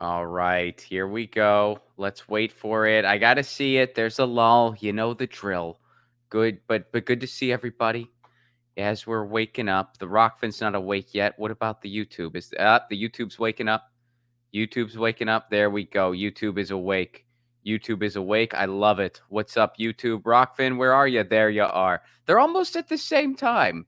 All right, here we go. Let's wait for it. I got to see it. There's a lull. You know the drill. Good, but good to see everybody as we're waking up. The Rockfin's not awake yet. What about the YouTube? Is the YouTube's waking up? YouTube's waking up. There we go. YouTube is awake. YouTube is awake. I love it. What's up, YouTube? Rockfin, where are you? There you are. They're almost at the same time.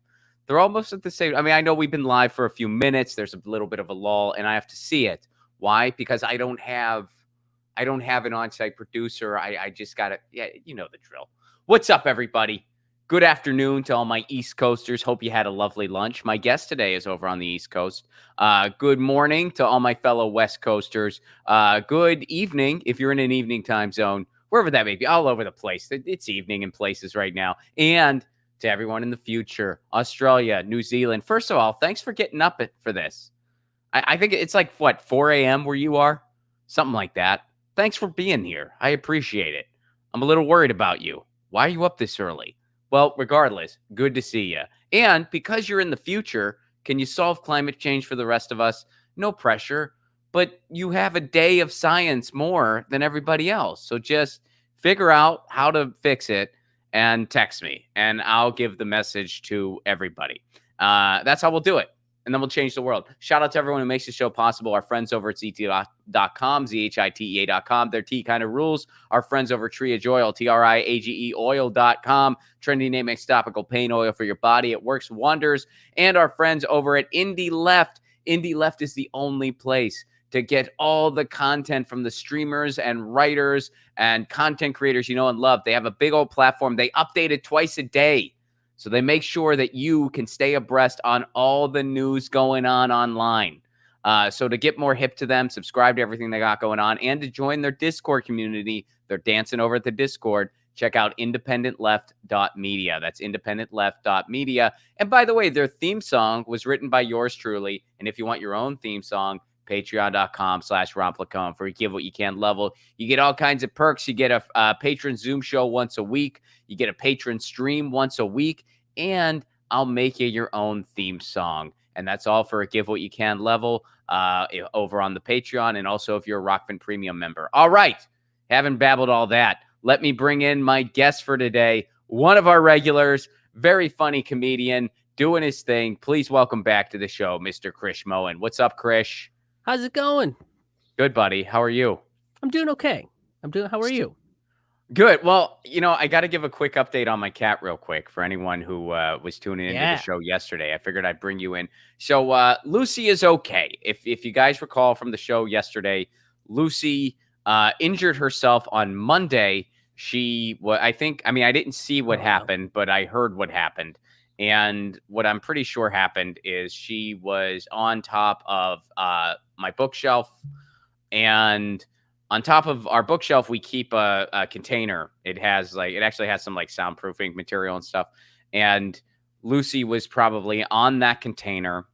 They're almost at the same. I mean, I know we've been live for a few minutes. There's a little bit of a lull, and I have to see it. Why? Because I don't have an on-site producer. I just gotta, yeah, you know the drill. What's up, everybody? Good afternoon to all my East Coasters. Hope you had a lovely lunch. My guest today is over on the East Coast. Good morning to all my fellow West Coasters. Good evening if you're in an evening time zone, wherever that may be, all over the place. It's evening in places right now. And to everyone in the future, Australia, New Zealand. First of all, thanks for getting up for this. I think it's like, what, 4 a.m. where you are? Something like that. Thanks for being here. I appreciate it. I'm a little worried about you. Why are you up this early? Well, regardless, good to see you. And because you're in the future, can you solve climate change for the rest of us? No pressure, but you have a day of science more than everybody else. So just figure out how to fix it and text me, and I'll give the message to everybody. That's how we'll do it. And then we'll change the world. Shout out to everyone who makes the show possible. Our friends over at ZT.com, ZHITEA.com. Their tea kind of rules. Our friends over at Tree of Joy, TRIAGE oil.com. Trendy name makes topical pain oil for your body. It works wonders. And our friends over at Indie Left. Indie Left is the only place to get all the content from the streamers and writers and content creators you know and love. They have a big old platform. They update it twice a day. So they make sure that you can stay abreast on all the news going on online. So to get more hip to them, subscribe to everything they got going on, and to join their Discord community, they're dancing over at the Discord. Check out independentleft.media. That's independentleft.media. And by the way, their theme song was written by yours truly. And if you want your own theme song, patreon.com/Romplacone for Give What You Can level. You get all kinds of perks. You get a patron Zoom show once a week. You get a patron stream once a week. And I'll make you your own theme song. And that's all for a Give What You Can level over on the Patreon. And also if you're a Rockfin Premium member. All right. Haven't babbled all that. Let me bring in my guest for today. One of our regulars, very funny comedian, doing his thing. Please welcome back to the show, Mr. Krish Moen. What's up, Krish? How's it going? Good, buddy. How are you? I'm doing okay. How are you? Good. Well, I got to give a quick update on my cat real quick for anyone who was tuning into the show yesterday. I figured I'd bring you in. So Lucy is okay. If you guys recall from the show yesterday, Lucy injured herself on Monday. I didn't see what happened, but I heard what happened. And what I'm pretty sure happened is she was on top of my bookshelf, and on top of our bookshelf, we keep a container. It actually has some like soundproofing material and stuff. And Lucy was probably on that container,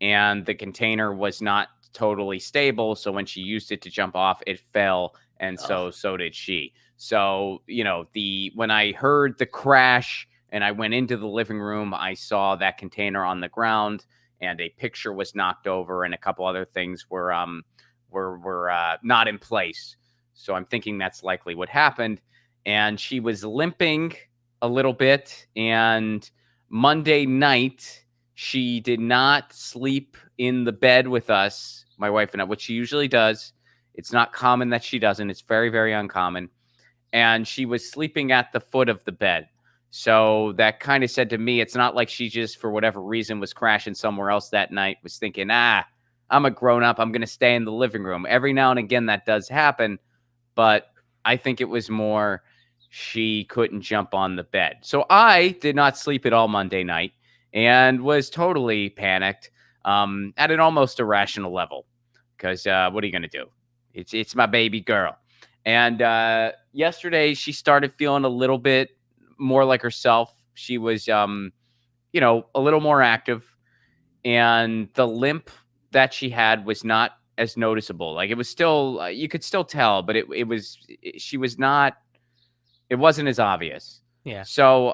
and the container was not totally stable. So when she used it to jump off, it fell. And so did she. So, when I heard the crash and I went into the living room, I saw that container on the ground, and a picture was knocked over, and a couple other things were not in place. So I'm thinking that's likely what happened. And she was limping a little bit. And Monday night, she did not sleep in the bed with us, my wife and I, which she usually does. It's not common that she doesn't. It's very, very uncommon. And she was sleeping at the foot of the bed. So that kind of said to me, it's not like she just, for whatever reason, was crashing somewhere else that night, was thinking, I'm a grown-up, I'm going to stay in the living room. Every now and again, that does happen. But I think it was more she couldn't jump on the bed. So I did not sleep at all Monday night and was totally panicked at an almost irrational level. Because what are you going to do? It's my baby girl. And yesterday, she started feeling a little bit more like herself. She was, a little more active. And the limp that she had was not as noticeable. Like, it was still, you could still tell, but it wasn't as obvious. Yeah. So,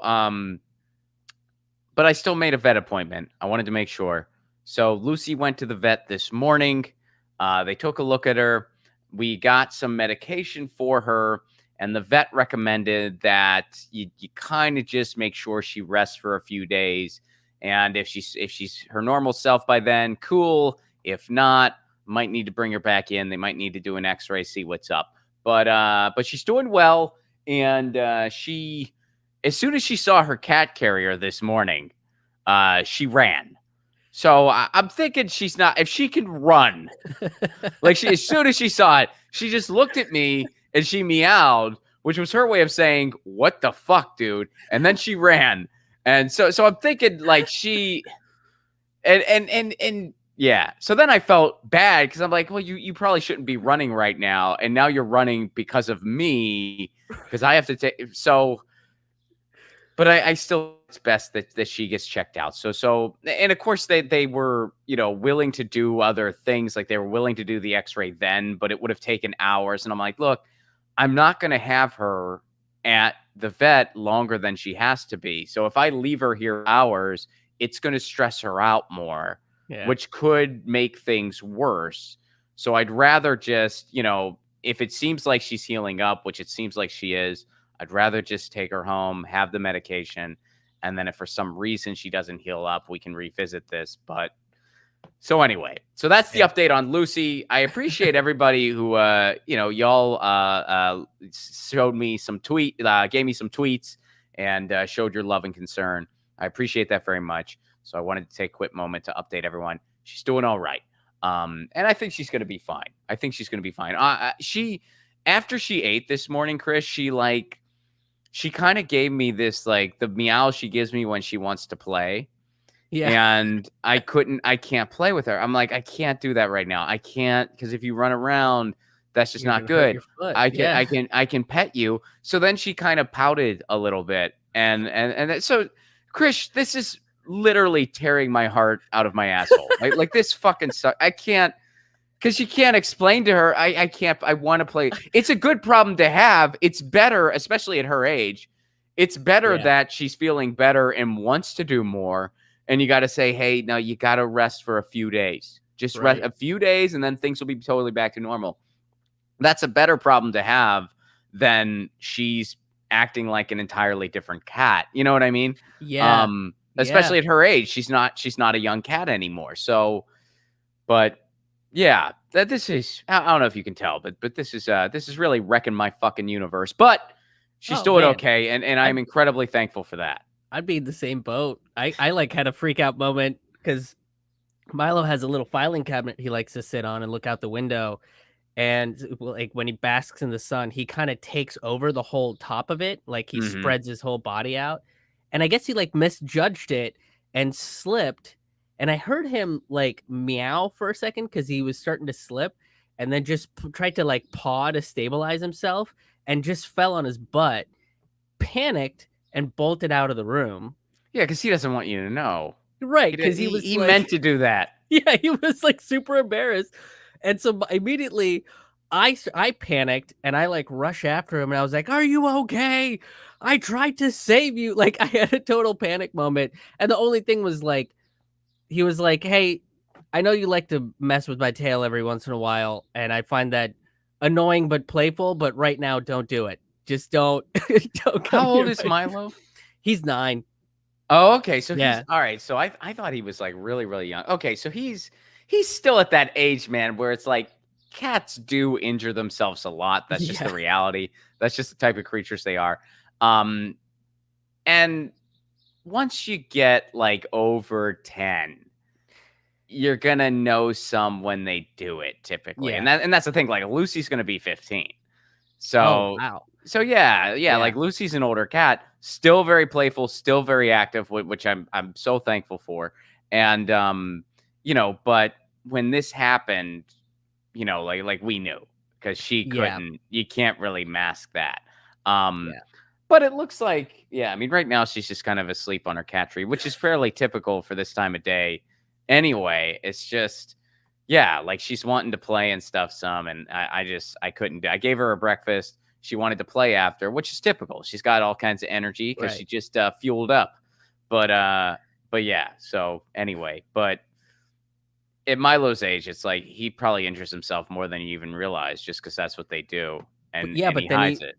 but I still made a vet appointment. I wanted to make sure. So Lucy went to the vet this morning. They took a look at her. We got some medication for her, and the vet recommended that you kind of just make sure she rests for a few days. And if she's her normal self by then, cool. If not, might need to bring her back in. They might need to do an X-ray, see what's up. But she's doing well, and she, as soon as she saw her cat carrier this morning, she ran. So I'm thinking she's not, if she can run, like as soon as she saw it, she just looked at me and she meowed, which was her way of saying, "What the fuck, dude?" And then she ran. And so I'm thinking like she, and yeah. So then I felt bad because I'm like, well, you probably shouldn't be running right now, and now you're running because of me because I have to take so. But I still, it's best that she gets checked out. So and of course they were, willing to do other things. Like they were willing to do the X-ray then, but it would have taken hours. And I'm like, look, I'm not going to have her at the vet longer than she has to be. So if I leave her here hours, it's going to stress her out more, which could make things worse. So I'd rather just, if it seems like she's healing up, which it seems like she is, I'd rather just take her home, have the medication, and then if for some reason she doesn't heal up, we can revisit this. But so anyway, so that's the update on Lucy. I appreciate everybody who, y'all showed me some gave me some tweets and showed your love and concern. I appreciate that very much. So I wanted to take a quick moment to update everyone. She's doing all right. And I think she's going to be fine. After she ate this morning, Chris, she kind of gave me this, like the meow she gives me when she wants to play. Yeah. And I can't play with her. I'm like, I can't do that right now. I can't, because if you run around, that's just not good. I can pet you. So then she kind of pouted a little bit. And so Chris, this is literally tearing my heart out of my asshole. Like this fucking sucks. I can't. Because you can't explain to her, I can't, I want to play. It's a good problem to have. It's better, especially at her age. It's better that she's feeling better and wants to do more. And you got to say, hey, no, you got to rest for a few days. Just rest a few days and then things will be totally back to normal. That's a better problem to have than she's acting like an entirely different cat. You know what I mean? Yeah. Especially at her age. She's not a young cat anymore. So, but yeah, this is, I don't know if you can tell, but this is really wrecking my fucking universe. But she's doing okay, and I'm incredibly thankful for that. I'd be in the same boat. I like had a freak out moment because Milo has a little filing cabinet he likes to sit on and look out the window. And like when he basks in the sun, he kind of takes over the whole top of it. Like he spreads his whole body out. And I guess he like misjudged it and slipped. And I heard him like meow for a second because he was starting to slip and then just tried to like paw to stabilize himself and just fell on his butt, panicked, and bolted out of the room. Yeah, because he doesn't want you to know. Right, because he meant to do that. Yeah, he was like super embarrassed. And so immediately I panicked and I like rush after him and I was like, "Are you okay? I tried to save you." Like I had a total panic moment. And the only thing was like, he was like, "Hey, I know you like to mess with my tail every once in a while, and I find that annoying but playful, but right now don't do it. Just don't don't come." How old is Milo? He's 9. Oh, okay. So he's all right. So I thought he was like really, really young. Okay, so he's still at that age, man, where it's like cats do injure themselves a lot. That's just the reality. That's just the type of creatures they are. And once you get like over 10, you're gonna know some when they do it typically. And that's the thing. Like Lucy's gonna be 15. So wow. So yeah, like Lucy's an older cat, still very playful, still very active, which I'm so thankful for. And but when this happened, like we knew because she couldn't. You can't really mask that. But it looks like, I mean, right now she's just kind of asleep on her cat tree, which is fairly typical for this time of day. Anyway, it's just, like she's wanting to play and stuff some, and I couldn't do. I gave her a breakfast. She wanted to play after, which is typical. She's got all kinds of energy because she just fueled up. But yeah. So anyway, but at Milo's age, it's like he probably injures himself more than you even realize just because that's what they do, But and yeah, he but then hides it.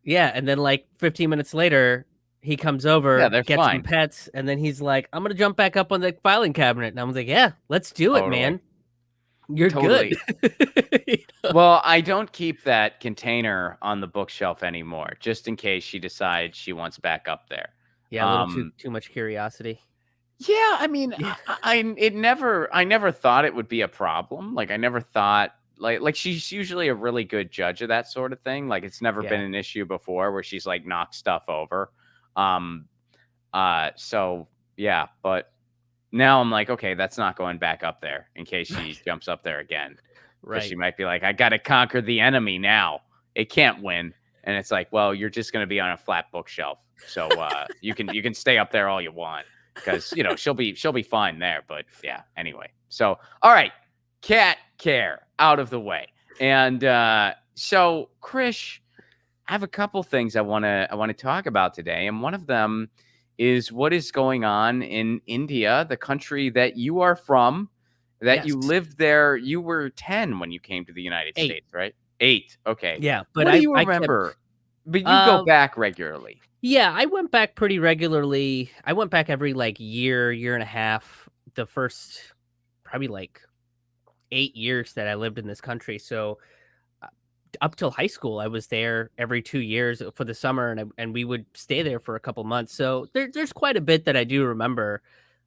and then like 15 minutes later, he comes Yeah, over, they're gets some fine. pets, and then he's like, "I'm gonna jump back up on the filing cabinet." And I was like, "Yeah, let's do it, Totally. man. You're good." Totally. You know? Well, I don't keep that container on the bookshelf anymore, just in case she decides she wants back up there. Yeah, a little Um, too much curiosity. yeah, I mean, Yeah, I never thought it would be a problem. Like I never thought like she's usually a really good judge of that sort of thing. Like it's never been yeah, an issue before where she's like knocked stuff over. Um, so yeah, but now I'm like, okay, that's not going back up there in case she jumps up there again. Because she right. might be like, I got to conquer the enemy now. It can't win. And it's like, well, you're just going to be on a flat bookshelf. So you can stay up there all you want because she'll be fine there. But yeah, anyway. So all right, cat care out of the way. And so Krish, I have a couple things I want to talk about today, and one of them is what is going on in India, the country that you are from, that Yes, you lived there. You were 10 when you came to the United 8. States, right? 8. Okay. Yeah, but What do you I kept remember? But you go um, back regularly. yeah, I went back pretty regularly. I went back every, like, year and a half, the first probably, like, 8 years that I lived in this country. So up till high school, I was there every 2 years for the summer, and we would stay there for a couple months. So there's quite a bit that I do remember.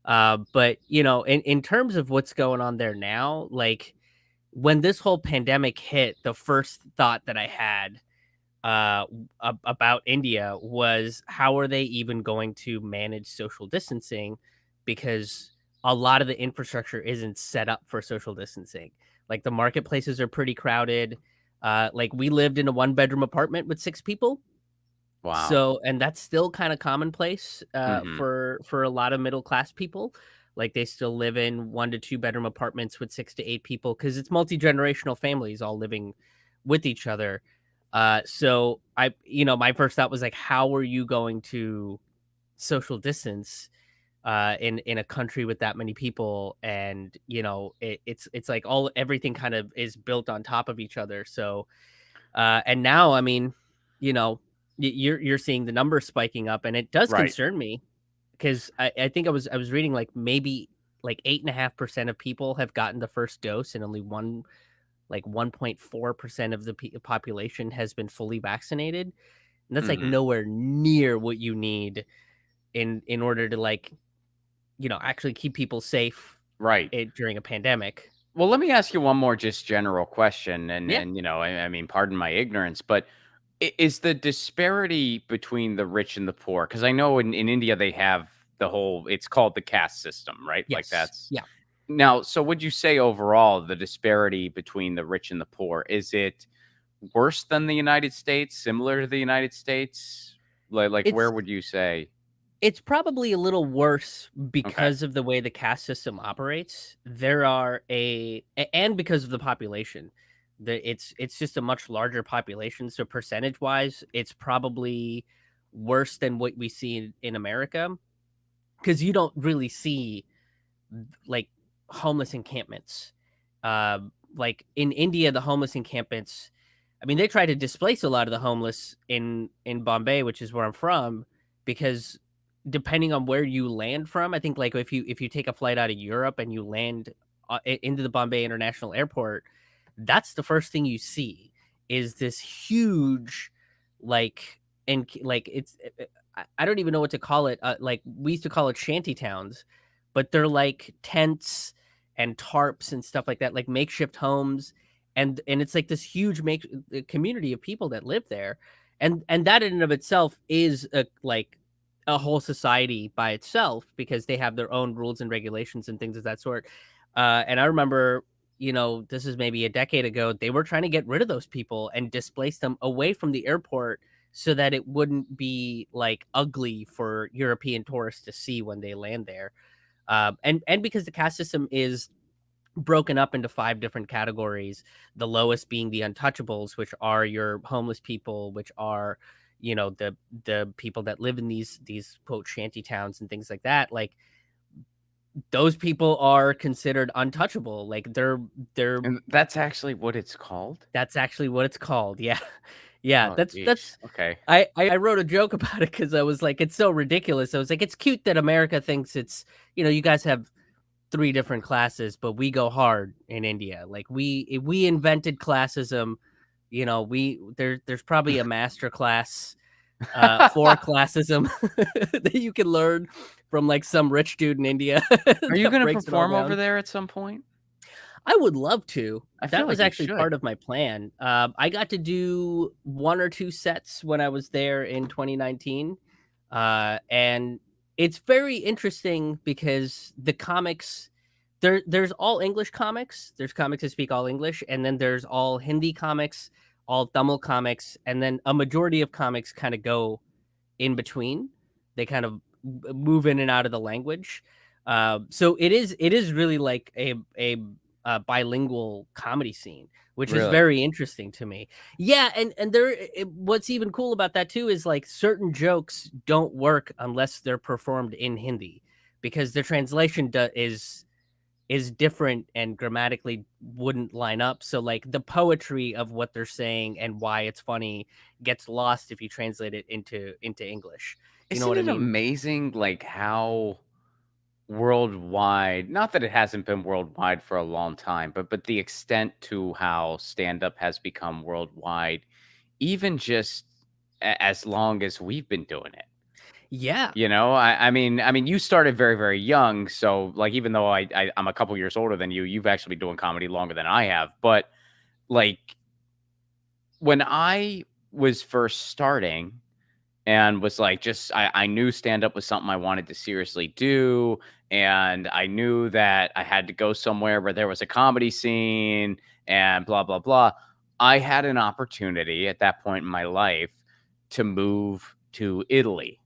But in terms of what's going on there now, like when this whole pandemic hit, the first thought that I had about India was how are they even going to manage social distancing because a lot of the infrastructure isn't set up for social distancing. Like the marketplaces are pretty crowded. Like we lived in a one bedroom apartment with 6 people. Wow. So, and that's still kind of commonplace Mhm. for a lot of middle class people. Like they still live in 1 to 2 bedroom apartments with 6 to 8 people because it's multi generational families all living with each other. So my first thought was like, how are you going to social distance in a country with that many people? And it's like everything kind of is built on top of each other. So and now, I mean, you know, you're seeing the numbers spiking up, and it does Right. concern me because I think I was reading like maybe like 8.5% of people have gotten the first dose, and only 1.4% of the population has been fully vaccinated, and that's like Mhm. nowhere near what you need in order to like actually keep people safe Right. during a pandemic. Well, let me ask you one more just general question, Yeah. I mean, pardon my ignorance, but is the disparity between the rich and the poor? Because I know in India they have the whole. It's called the caste system, right? Like Yes. that's Yeah. now. So would you say overall the disparity between the rich and the poor is it worse than the United States? Similar to the United States? Like where It's would you say? It's probably a little worse Okay. because of the way the caste system operates. There are and because of the population. It's just a much larger population, so percentage-wise, it's probably worse than what we see in America because you don't really see like homeless encampments. Like in India, the homeless encampments, I mean, they try to displace a lot of the homeless in Bombay, which is where I'm from, because depending on where you land from, I think like if you take a flight out of Europe and you land into the Bombay International Airport, that's the first thing you see is this huge, like, and like I don't even know what to call it. Like we used to call it shanty towns, but they're like tents and tarps and stuff like that, like makeshift homes, and it's like this huge make community of people that live there, and that in and of itself is a whole society by itself because they have their own rules and regulations and things of that sort. And I remember, this is maybe a decade ago, they were trying to get rid of those people and displace them away from the airport so that it wouldn't be like ugly for European tourists to see when they land there. And because the caste system is broken up into 5 different categories, the lowest being the untouchables, which are your homeless people, which are the people that live in these quote shanty towns and things like that. Like those people are considered untouchable. Like they're And that's actually what it's called? that's actually what it's called. Yeah. Yeah, Oh, geez. that's Okay. I wrote a joke about it because I was like, it's so ridiculous. I was like, it's cute that America thinks it's, you guys have three different classes, but we go hard in India. Like we invented classism. There's probably a master class for classism that you can learn from like some rich dude in India Are you that gonna breaks it all perform over down. there at some point? I would love to. I feel That like was you actually should. part of my plan. I got to do one or two sets when I was there in 2019. And it's very interesting because the comics, there's all English comics. There's comics that speak all English, and then there's all Hindi comics, all Tamil comics, and then a majority of comics kind of go in between. They kind of move in and out of the language. So it is really like a bilingual comedy scene, which is Really? very interesting to me. Yeah, and what's even cool about that too is like certain jokes don't work unless they're performed in Hindi because the translation is different and grammatically wouldn't line up. So like the poetry of what they're saying and why it's funny gets lost if you translate it into English. You know Isn't what I it mean? amazing, like, how worldwide, not that it hasn't been worldwide for a long time, but the extent to how stand-up has become worldwide, even just as long as we've been doing it. Yeah. I mean, you started very, very young, so, like, even though I'm a couple years older than you, you've actually been doing comedy longer than I have, but, like, when I was first starting and was like, just I knew stand up was something I wanted to seriously do. And I knew that I had to go somewhere where there was a comedy scene and blah, blah, blah. I had an opportunity at that point in my life to move to Italy.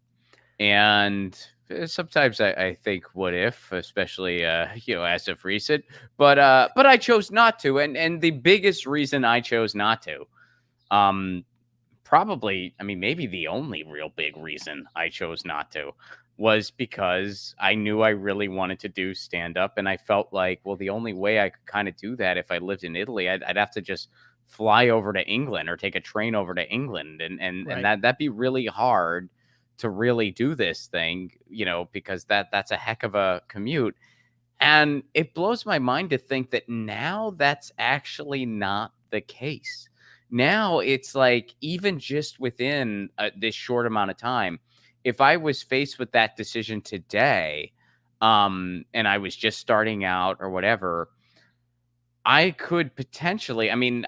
And sometimes I think, what if, especially as of recent, but I chose not to. And the biggest reason I chose not to, um, probably, I mean, maybe the only real big reason I chose not to was because I knew I really wanted to do stand up. And I felt like, well, the only way I could kind of do that if I lived in Italy, I'd have to just fly over to England or take a train over to England. And Right. that'd be really hard to really do this thing, because that's a heck of a commute. And it blows my mind to think that now that's actually not the case. Now it's like, even just within this short amount of time, if I was faced with that decision today, and I was just starting out or whatever, I could potentially, I mean,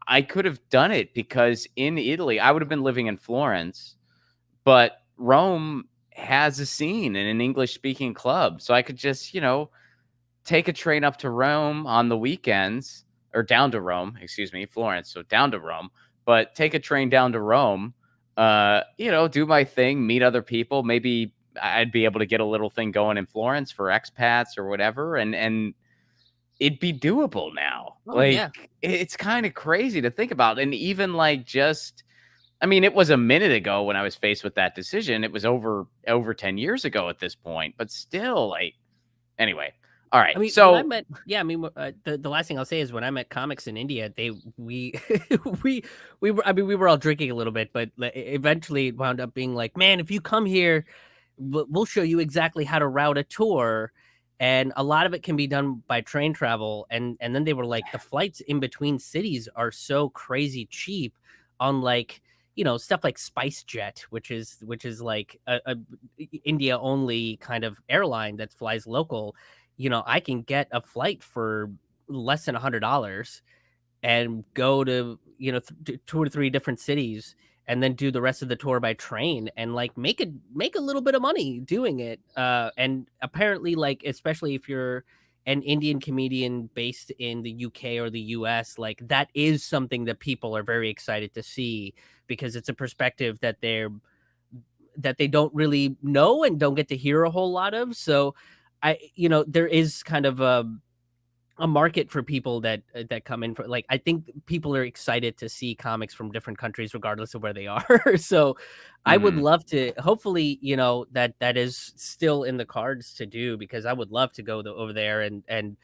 I could have done it because in Italy, I would have been living in Florence, but Rome has a scene in an English speaking club. So I could just, take a train up to Rome on the weekends, or down to Rome, excuse me, Florence, so down to Rome, but take a train down to Rome, do my thing, meet other people. Maybe I'd be able to get a little thing going in Florence for expats or whatever, and it'd be doable now. Oh yeah. Like, it's kind of crazy to think about. And even like, just, I mean, it was a minute ago when I was faced with that decision. It was over 10 years ago at this point, but still, like, anyway. All right. I mean, when I So met, yeah, I mean, the last thing I'll say is when I met comics in India, we we we were all drinking a little bit, but eventually it wound up being like, man, if you come here, we'll show you exactly how to route a tour, and a lot of it can be done by train travel, and then they were like, the flights in between cities are so crazy cheap, on like. Stuff like Spice Jet, which is like a India only kind of airline that flies local. I can get a flight for less than $100 and go to, two or three different cities and then do the rest of the tour by train and like make a little bit of money doing it. And apparently, like, especially if you're an Indian comedian based in the UK or the US, like that is something that people are very excited to see because it's a perspective that they don't really know and don't get to hear a whole lot of. So there is kind of a market for people that come in for, like, I think people are excited to see comics from different countries regardless of where they are. So I would Mhm. love to, hopefully, that is still in the cards to do, because I would love to go over there and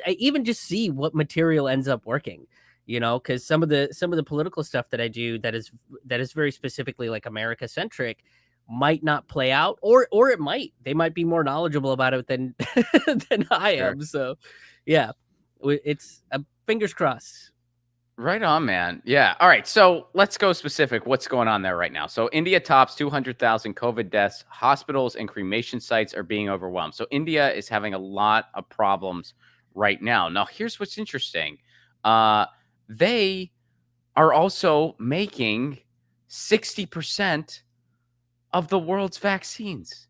even just see what material ends up working. Because some of the political stuff that I do that is very specifically like America centric might not play out, or it might. They might be more knowledgeable about it than than I Sure. am. So yeah, it's fingers crossed. Right on, man. Yeah. All right. So let's go specific. What's going on there right now? So India tops 200,000 COVID deaths. Hospitals and cremation sites are being overwhelmed. So India is having a lot of problems right now. Now, here's what's interesting. Uh, they are also making 60% of the world's vaccines,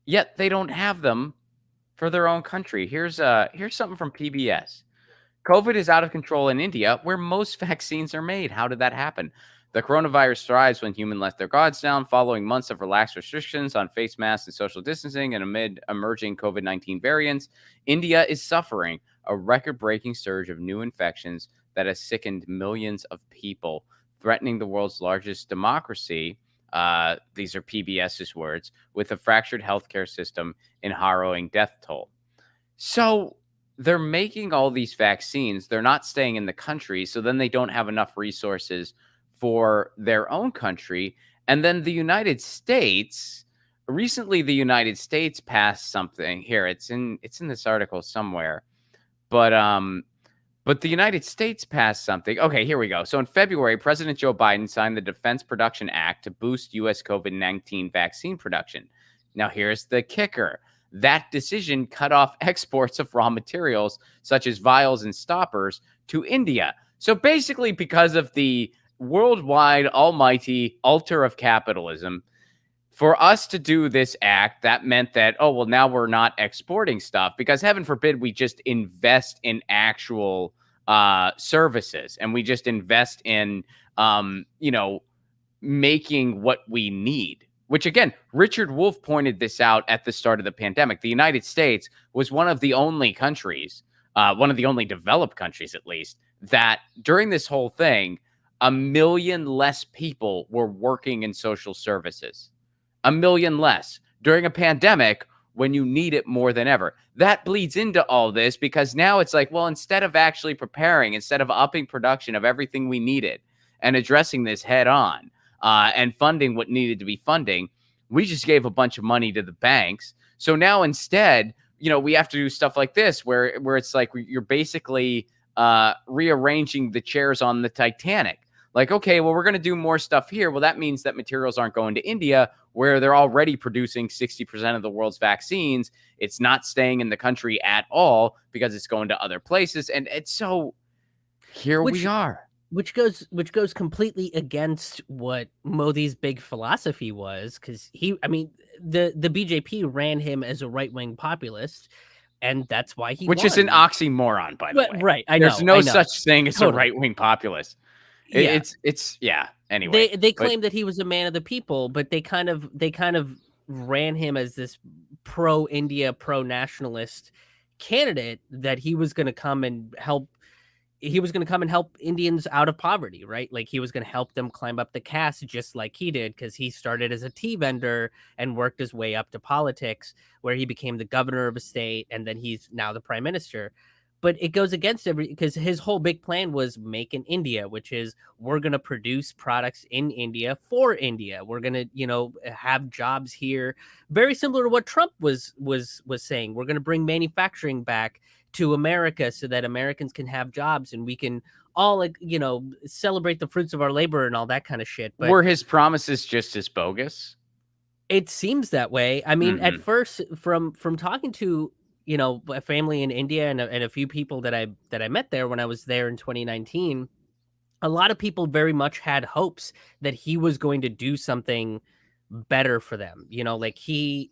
yet they don't have them for their own country. Here's something from PBS. COVID is out of control in India, where most vaccines are made. How did that happen? The coronavirus thrives when humans let their guards down following months of relaxed restrictions on face masks and social distancing, and amid emerging COVID-19 variants. India is suffering a record breaking surge of new infections that has sickened millions of people, threatening the world's largest democracy. These are PBS's words, with a fractured healthcare system and harrowing death toll. So they're making all these vaccines. They're not staying in the country. So then they don't have enough resources for their own country. And then recently the United States passed something here. It's in this article somewhere. But but the United States passed something. Okay, here we go. So in February, President Joe Biden signed the Defense Production Act to boost US COVID-19 vaccine production. Now here's the kicker. That decision cut off exports of raw materials such as vials and stoppers to India. So basically, because of the worldwide almighty altar of capitalism, for us to do this act, that meant that, oh, well, now we're not exporting stuff because heaven forbid we just invest in actual services and we just invest in, you know, making what we need. Which again, Richard Wolff pointed this out at the start of the pandemic. The United States was one of the only countries, one of the only developed countries at least, that during this whole thing, 1 million less people were working in social services. 1 million less during a pandemic when you need it more than ever. That bleeds into all this because now it's like, well, instead of actually preparing, instead of upping production of everything we needed and addressing this head on, and funding what needed to be funding, we just gave a bunch of money to the banks. So now instead, we have to do stuff like this where it's like you're basically rearranging the chairs on the Titanic. Like, okay, well, we're going to do more stuff here. Well, that means that materials aren't going to India, where they're already producing 60% of the world's vaccines. It's not staying in the country at all because it's going to other places. And it's so here we Which are. which goes completely against what Modi's big philosophy was, because I mean, the BJP ran him as a right wing populist, and that's why he Which is an won. oxymoron, by the way. Right, There's I no know, such thing as a totally, right-wing populist. yeah. It's yeah, anyway. They But claimed that he was a man of the people, but they kind of ran him as this pro India, pro nationalist candidate, that he was going to come and help Indians out of poverty, right? Like, he was going to help them climb up the caste just like he did, because he started as a tea vendor and worked his way up to politics, where he became the governor of a state, and then he's now the prime minister. But it goes against because his whole big plan was make in India, which is, we're going to produce products in India for India. We're going to, have jobs here, very similar to what Trump was saying. We're going to bring manufacturing back to America so that Americans can have jobs and we can all, like, celebrate the fruits of our labor and all that kind of shit. But were his promises just as bogus? it seems that way. I mean, at Mhm. first, from talking to, a family in India and a few people that I met there when I was there in 2019, a lot of people very much had hopes that he was going to do something better for them. Like, he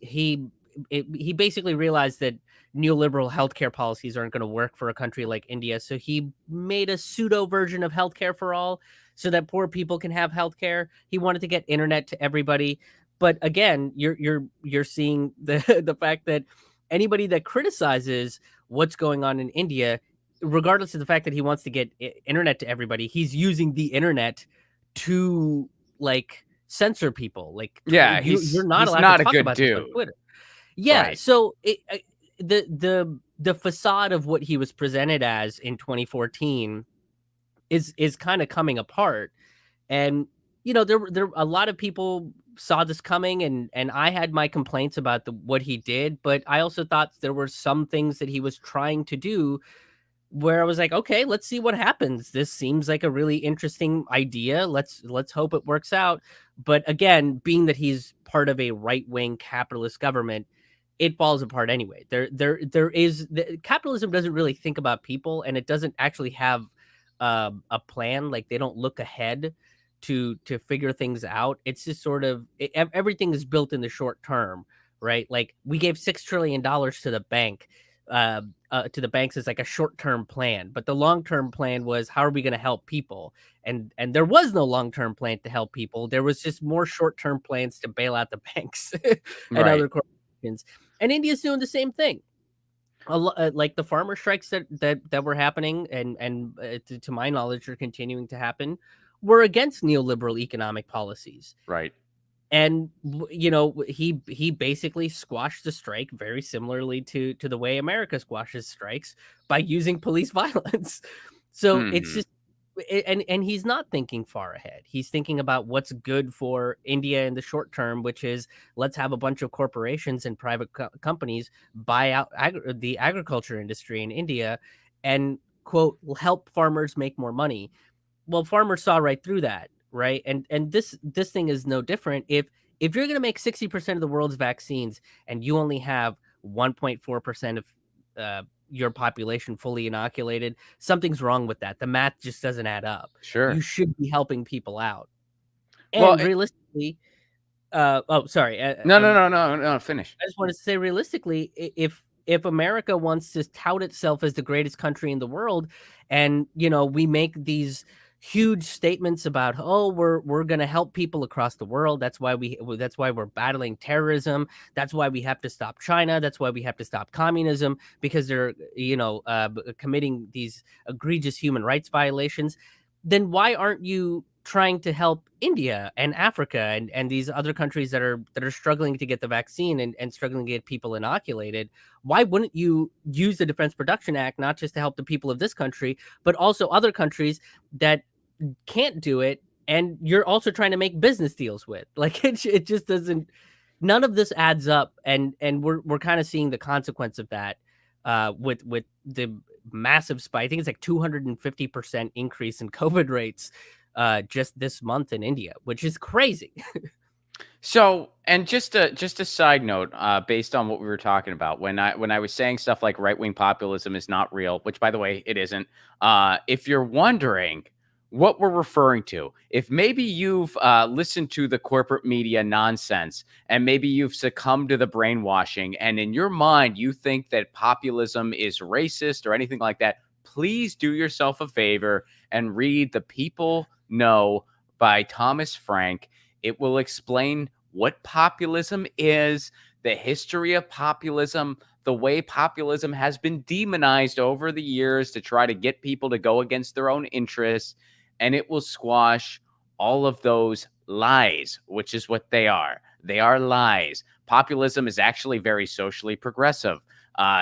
basically realized that neoliberal healthcare policies aren't going to work for a country like India. So he made a pseudo version of healthcare for all, so that poor people can have healthcare. He wanted to get internet to everybody. But again, you're seeing the the fact that anybody that criticizes what's going on in India, regardless of the fact that he wants to get internet to everybody, he's using the internet to like censor people. Like Yeah, you're not he's allowed to not a talk good about this on dude. Twitter. Yeah, Right. so the facade of what he was presented as in 2014 is kind of coming apart. And there a lot of people saw this coming, and I had my complaints about what he did, but I also thought there were some things that he was trying to do where I was like, okay, let's see what happens. This seems like a really interesting idea. Let's hope it works out. But again, being that he's part of a right-wing capitalist government, it falls apart anyway. Capitalism doesn't really think about people, and it doesn't actually have a plan. Like they don't look ahead to figure things out. It's just sort of everything is built in the short term, right? Like we gave $6 trillion to the bank, to the banks as like a short-term plan, but the long-term plan was how are we going to help people? And there was no long-term plan to help people. There was just more short-term plans to bail out the banks and Right. other corporations. And India's doing the same thing. Like the farmer strikes that were happening, and to my knowledge are continuing to happen, were against neoliberal economic policies. Right. And he basically squashed the strike very similarly to the way America squashes strikes, by using police violence. So it's Mhm. just and he's not thinking far ahead. He's thinking about what's good for India in the short term, which is let's have a bunch of corporations and private companies buy out the agriculture industry in India and quote help farmers make more money. Well, farmers saw right through that, right? And this thing is no different. If you're going to make 60% of the world's vaccines and you only have 1.4% of your population fully inoculated, something's wrong with that. The math just doesn't add up. You Sure. should be helping people out. Well, And realistically, oh, sorry. no, no, no, no, no, finish. I just wanted to say realistically, if America wants to tout itself as the greatest country in the world, and we make these huge statements about, oh, we're going to help people across the world. That's why we're battling terrorism. That's why we have to stop China. That's why we have to stop communism, because they're committing these egregious human rights violations. Then why aren't you trying to help India and Africa and these other countries that are struggling to get the vaccine and struggling to get people inoculated? Why wouldn't you use the Defense Production Act not just to help the people of this country, but also other countries that can't do it, and you're also trying to make business deals with? Like it just doesn't. None of this adds up, and we're kind of seeing the consequence of that with the massive spike. I think it's like 250% increase in COVID rates just this month in India, which is crazy. So, and just a side note, based on what we were talking about, when I was saying stuff like right wing populism is not real, which by the way it isn't. If you're wondering what we're referring to, if maybe you've listened to the corporate media nonsense and maybe you've succumbed to the brainwashing, and in your mind you think that populism is racist or anything like that, please do yourself a favor and read "The People Know" by Thomas Frank. It will explain what populism is, the history of populism, the way populism has been demonized over the years to try to get people to go against their own interests. And it will squash all of those lies, which is what they are. They are lies. Populism is actually very socially progressive.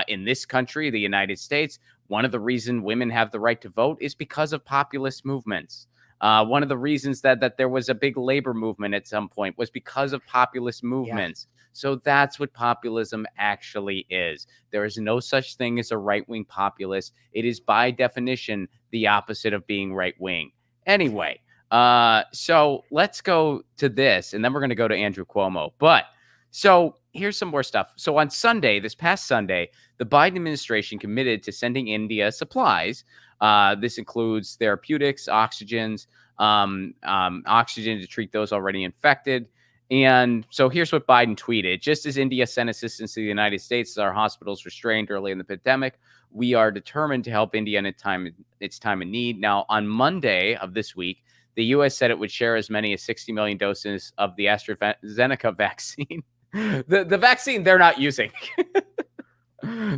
In this country, the United States, one of the reasons women have the right to vote is because of populist movements. One of the reasons that there was a big labor movement at some point was because of populist Yeah. movements. So that's what populism actually is. There is no such thing as a right-wing populist. It is by definition the opposite of being right-wing. Anyway, so let's go to this, and then we're going to go to Andrew Cuomo. But so here's some more stuff. So on Sunday, this past Sunday, the Biden administration committed to sending India supplies. This includes therapeutics, oxygen to treat those already infected. And so here's what Biden tweeted. Just as India sent assistance to the United States as our hospitals were strained early in the pandemic, we are determined to help India in its time of need. Now, on Monday of this week, the U.S. said it would share as many as 60 million doses of the AstraZeneca vaccine. The vaccine they're not using.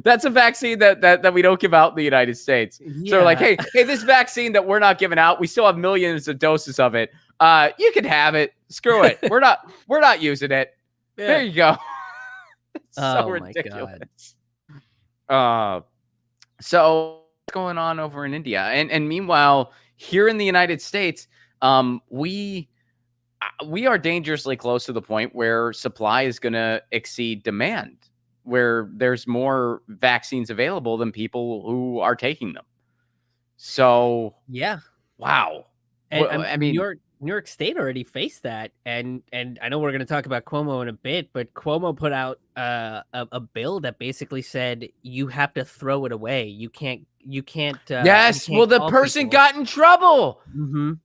That's a vaccine that we don't give out in the United States. So like, hey, this vaccine that we're not giving out, we still have millions of doses of it. You can have it. Screw it. We're not using it. Yeah. There you go. It's so ridiculous. So what's going on over in India? And meanwhile, here in the United States, we are dangerously close to the point where supply is going to exceed demand, where there's more vaccines available than people who are taking them. So yeah, wow. And I mean, New York State already faced that, and I know we're going to talk about Cuomo in a bit, but Cuomo put out a bill that basically said you have to throw it away. You can't. Yes. Well, the person got in trouble.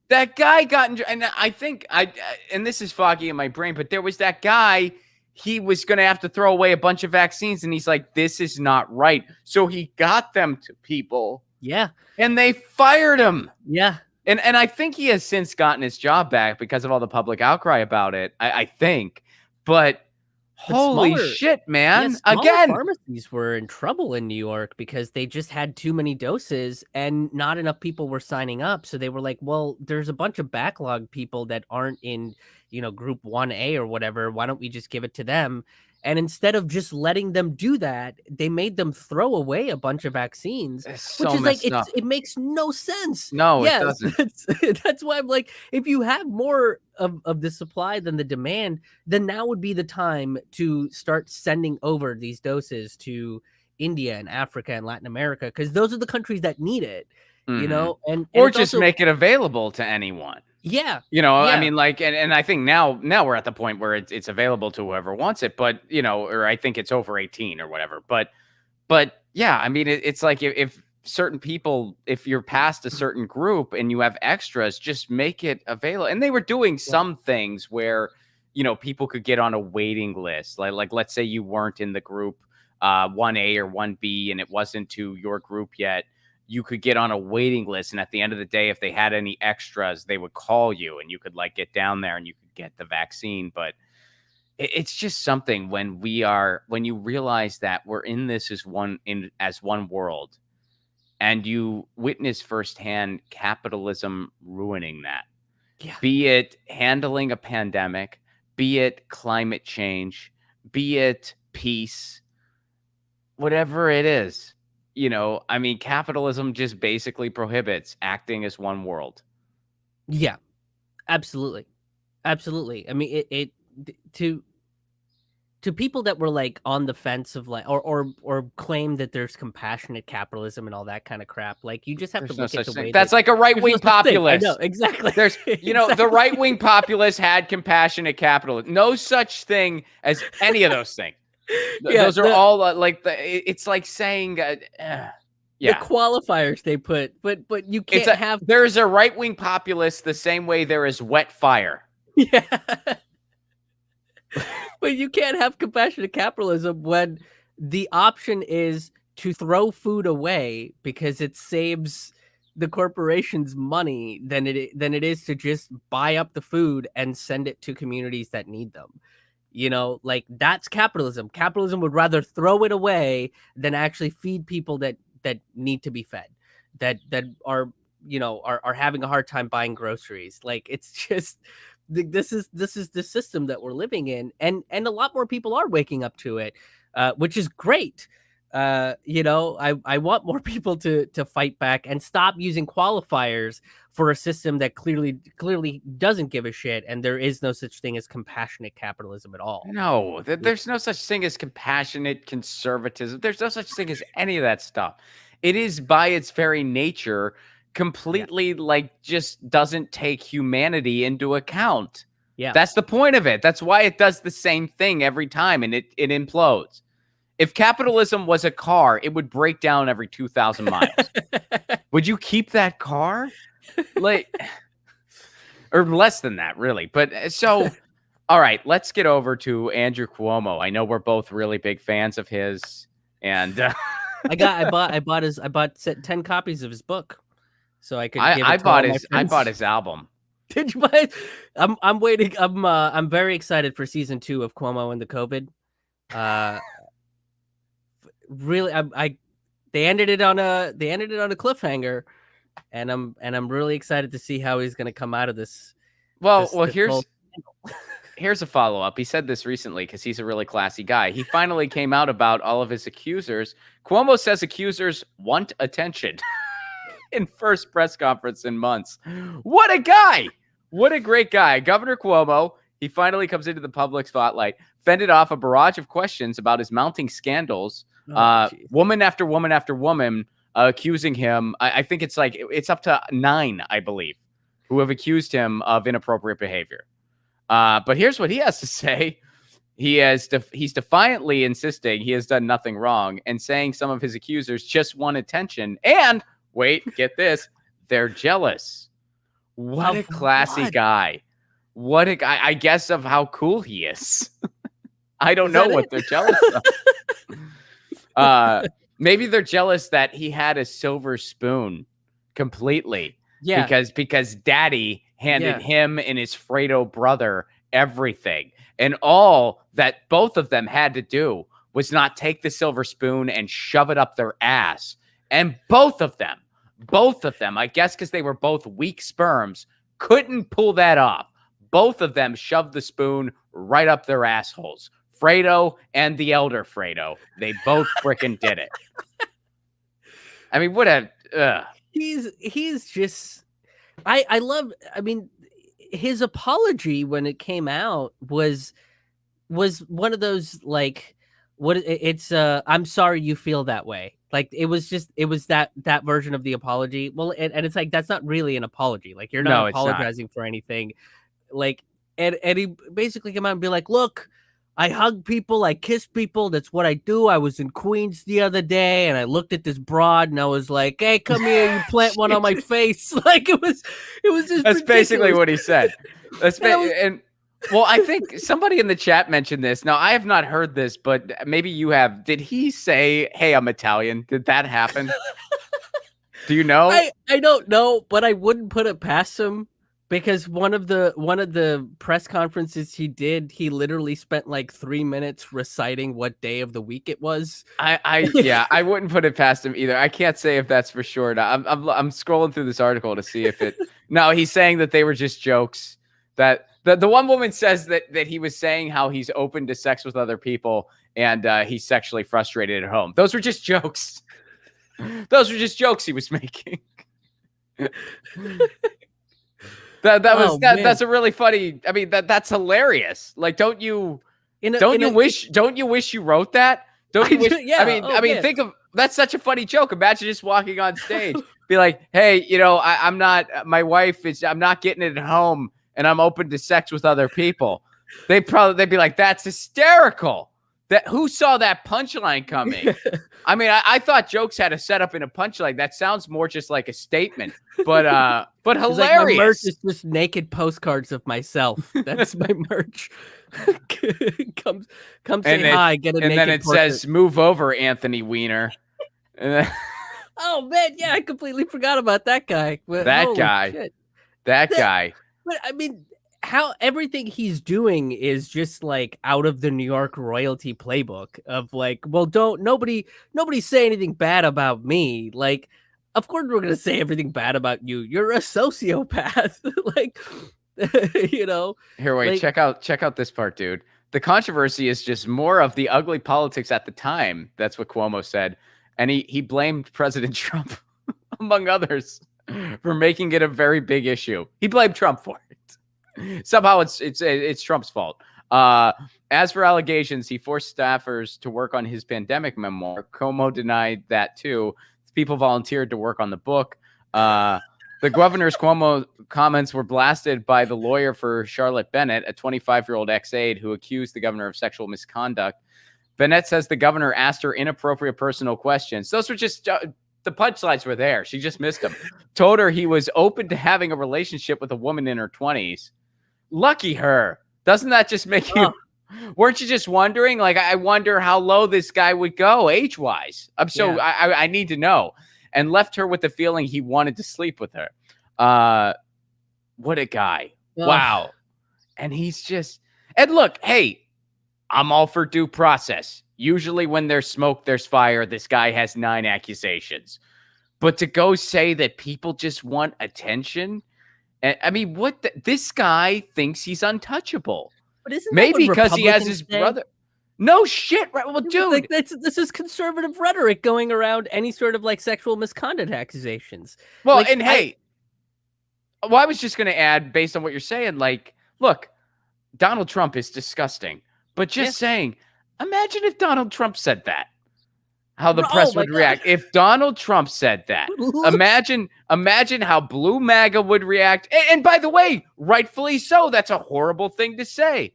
That guy got in, and I think and this is foggy in my brain, but there was that guy. He was going to have to throw away a bunch of vaccines, and he's like, "This is not right." So he got them to people. Yeah, and they fired him. Yeah. And I think he has since gotten his job back because of all the public outcry about it. I think, but holy shit, man! Again, pharmacies were in trouble in New York because they just had too many doses and not enough people were signing up. So they were like, "Well, there's a bunch of backlog people that aren't in, group 1A or whatever. Why don't we just give it to them?" And instead of just letting them do that, they made them throw away a bunch of vaccines, which is like, it makes no sense. No, it doesn't. That's why I'm like, if you have more of the supply than the demand, then now would be the time to start sending over these doses to India and Africa and Latin America, because those are the countries that need it, and or just make it available to anyone. Yeah. I mean, like, and I think now we're at the point where it's available to whoever wants it, but, or I think it's over 18 or whatever. But yeah, I mean, it's like if certain people, if you're past a certain group and you have extras, just make it available. And they were doing some things where, people could get on a waiting list. Like let's say you weren't in the group 1A or 1B and it wasn't to your group yet. You could get on a waiting list, and at the end of the day, if they had any extras, they would call you, and you could like get down there and you could get the vaccine. But it's just something when you realize that we're in this as one world, and you witness firsthand capitalism ruining that. Yeah. Be it handling a pandemic, be it climate change, be it peace, whatever it is. I mean, capitalism just basically prohibits acting as one world. Yeah, absolutely. Absolutely. I mean, it to people that were like on the fence of like, or claim that there's compassionate capitalism and all that kind of crap. Like, you just have to look at the way that's like a right-wing populist. I know, exactly. There's, the right-wing populist had compassionate capitalism. No such thing as any of those things. Those are all like it's like saying the qualifiers they put, but you can't have. There's a right-wing populist the same way there is wet fire. Yeah, but you can't have compassionate capitalism when the option is to throw food away because it saves the corporations money than it is to just buy up the food and send it to communities that need them. Like, that's capitalism. Capitalism would rather throw it away than actually feed people that need to be fed, that are having a hard time buying groceries. Like, it's just, this is the system that we're living in, and a lot more people are waking up to it, which is great. I want more people to fight back and stop using qualifiers for a system that clearly doesn't give a shit. And there is no such thing as compassionate capitalism at all. No, there's no such thing as compassionate conservatism. There's no such thing as any of that stuff. It is by its very nature completely like just doesn't take humanity into account. Yeah, that's the point of it. That's why it does the same thing every time, and it implodes. If capitalism was a car, it would break down every 2,000 miles. Would you keep that car? Like, or less than that, really. But so, all right, let's get over to Andrew Cuomo. I know we're both really big fans of his, and I bought 10 copies of his book, so I could. I bought his album. Did you buy? I'm waiting. I'm very excited for season 2 of Cuomo and the COVID. really, they ended it on a cliffhanger, and I'm really excited to see how he's going to come out of this. Well, here's a follow-up. He said this recently because he's a really classy guy. He finally came out about all of his accusers. Cuomo says accusers want attention in first press conference in months. What a guy! What a great guy. Governor Cuomo, he finally comes into the public spotlight, fended off a barrage of questions about his mounting scandals. Woman after woman after woman accusing him. I think it's up to 9, I believe, who have accused him of inappropriate behavior. But here's what he has to say. He's defiantly insisting he has done nothing wrong and saying some of his accusers just want attention. And wait, get this, they're jealous. What a classy guy. What a guy. I guess of how cool he is. I don't know what they're jealous of. Maybe they're jealous that he had a silver spoon completely. Yeah. Because daddy handed him and his Fredo brother everything. And all that both of them had to do was not take the silver spoon and shove it up their ass. And both of them, I guess because they were both weak sperms, couldn't pull that off. Both of them shoved the spoon right up their assholes. Fredo and the elder Fredo. They both freaking did it. I mean, what a... He's just... I love... I mean, his apology when it came out was one of those, like... I'm sorry you feel that way. Like, it was that version of the apology. Well, and it's like, that's not really an apology. Like, you're not apologizing for anything. Like, and he basically came out and be like, look, I hug people, I kiss people. That's what I do. I was in Queens the other day and I looked at this broad and I was like, hey, come here, you plant one on my face. Like, it was just That's ridiculous. Basically what he said. Well, I think somebody in the chat mentioned this. Now, I have not heard this, but maybe you have. Did he say, hey, I'm Italian? Did that happen? Do you know? I don't know, but I wouldn't put it past him, because one of the press conferences he did, he literally spent like 3 minutes reciting what day of the week it was. I wouldn't put it past him either. I can't say if that's for sure. I'm scrolling through this article to see if it. No, he's saying that they were just jokes. That the one woman says that he was saying how he's open to sex with other people and he's sexually frustrated at home. Those were just jokes. Those were just jokes he was making. That's a really funny. I mean, that's hilarious. Like, don't you wish you wrote that? Don't you wish? Yeah. I mean, think of that's such a funny joke. Imagine just walking on stage, be like, hey, I'm not. My wife is. I'm not getting it at home, and I'm open to sex with other people. They'd be like, that's hysterical. Who saw that punchline coming? I mean, I thought jokes had a setup in a punchline. That sounds more just like a statement, but hilarious. Like, my merch is just naked postcards of myself. That's my merch. come say hi, get a naked and then it portrait. says, move over, Anthony Weiner. Oh man, yeah, I completely forgot about that guy. That guy. But I mean, how everything he's doing is just like out of the New York royalty playbook of like, well, nobody say anything bad about me. Like, of course we're gonna say everything bad about you. You're a sociopath. Like, Here, wait, like, check out this part, dude. The controversy is just more of the ugly politics at the time. That's what Cuomo said, and he blamed President Trump, among others, for making it a very big issue. He blamed Trump for it. Somehow it's Trump's fault. As for allegations, he forced staffers to work on his pandemic memoir. Cuomo denied that too. People volunteered to work on the book. The governor's Cuomo comments were blasted by the lawyer for Charlotte Bennett, a 25-year-old ex-aide who accused the governor of sexual misconduct. Bennett says the governor asked her inappropriate personal questions. Those were just the punchlines were there. She just missed them. Told her he was open to having a relationship with a woman in her 20s. Lucky her. Doesn't that just make you... Weren't you just wondering? Like, I wonder how low this guy would go age-wise. I need to know. And left her with the feeling he wanted to sleep with her. What a guy. Wow. And he's just... And look, hey, I'm all for due process. Usually when there's smoke, there's fire. This guy has 9 accusations. But to go say that people just want attention, I mean, this guy thinks he's untouchable. But isn't that Maybe what because he has Republicans his say? brother. No shit, right? Well, dude, Like, this is conservative rhetoric going around any sort of like sexual misconduct accusations. well, Like, and hey, well, I was just going to add, based on what you're saying, like, look, Donald Trump is disgusting, but just saying, imagine if Donald Trump said that. How the press would react if Donald Trump said that. Imagine how Blue MAGA would react. And by the way, rightfully so. That's a horrible thing to say.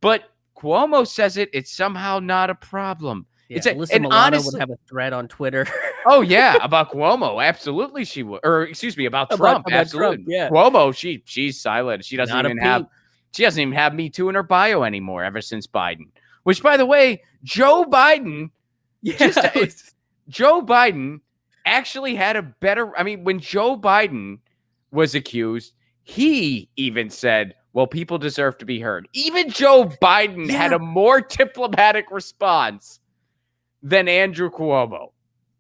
But Cuomo says it's somehow not a problem. Yeah, Alyssa Milano would have a thread on Twitter. Oh, yeah, about Cuomo. Absolutely she would. Or excuse me, about Trump. Absolutely. Trump, yeah. Cuomo, she's silent. She doesn't even have Me Too in her bio anymore ever since Biden. Which, by the way, Joe Biden... Joe Biden actually had a better... I mean, when Joe Biden was accused, he even said, well, people deserve to be heard. Even Joe Biden had a more diplomatic response than Andrew Cuomo.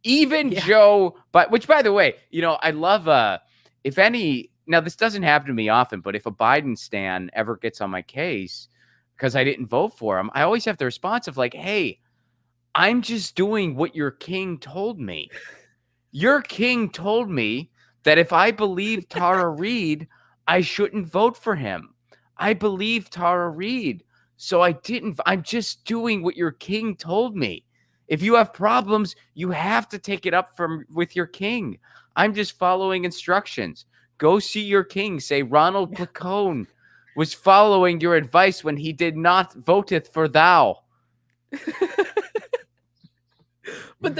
Even Joe... Which, by the way, I love... if any... Now, this doesn't happen to me often, but if a Biden stan ever gets on my case because I didn't vote for him, I always have the response of like, hey... I'm just doing what your king told me. Your king told me that if I believe Tara Reid, I shouldn't vote for him. I believe Tara Reid, so I didn't. I'm just doing what your king told me. If you have problems, you have to take it up with your king. I'm just following instructions. Go see your king. Say Ronald Placone was following your advice when he did not voteth for thou. But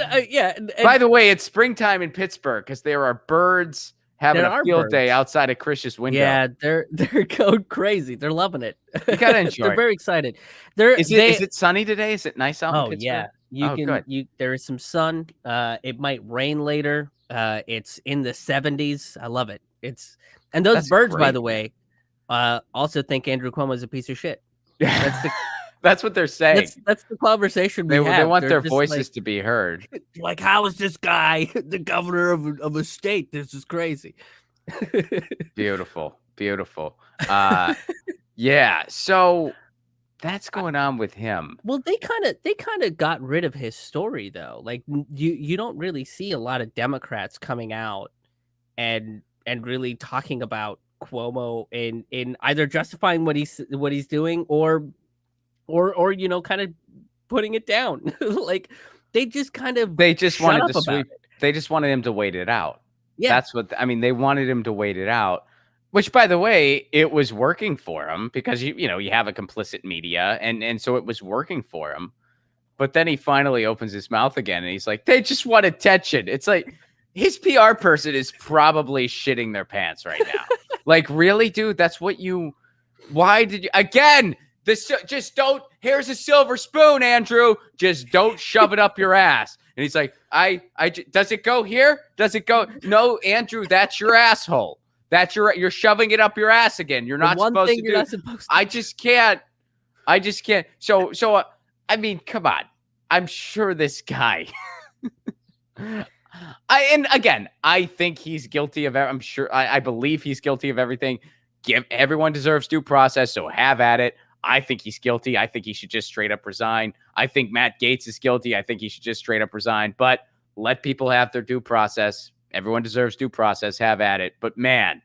by the way, it's springtime in Pittsburgh because there are birds having a field day outside of Chris's window. Yeah, they're going crazy. They're loving it. You gotta enjoy. They're very excited. Is it sunny today? Is it nice out in Pittsburgh? Yeah, there is some sun. It might rain later. It's in the 70s. I love it. And those birds, by the way, also think Andrew Cuomo is a piece of shit. That's what they're saying. That's the conversation they want their voices to be heard. Like, how is this guy the governor of a state? This is crazy. Beautiful. Yeah. So that's going on with him. Well, they kind of got rid of his story though. Like you don't really see a lot of Democrats coming out and really talking about Cuomo in either justifying what he's doing or kind of putting it down. Like they just wanted to sweep. They just wanted him to wait it out. Yeah, that's what they wanted him to wait it out. Which, by the way, it was working for him because you have a complicit media, and so it was working for him. But then he finally opens his mouth again, and he's like, "They just want attention." It's like his PR person is probably shitting their pants right now. Like, really, dude? That's what you? Why did you again? Just don't. Here's a silver spoon, Andrew. Just don't shove it up your ass. And he's like, does it go here? Does it go? No, Andrew, that's your asshole. You're shoving it up your ass again. You're not supposed to do. Not supposed to. I just can't. So I mean, come on. I'm sure this guy. I think he's guilty of. I'm sure. I believe he's guilty of everything. Everyone deserves due process. So have at it. I think he's guilty. I think he should just straight up resign. I think Matt Gaetz is guilty. I think he should just straight up resign. But let people have their due process. Everyone deserves due process. Have at it. But man,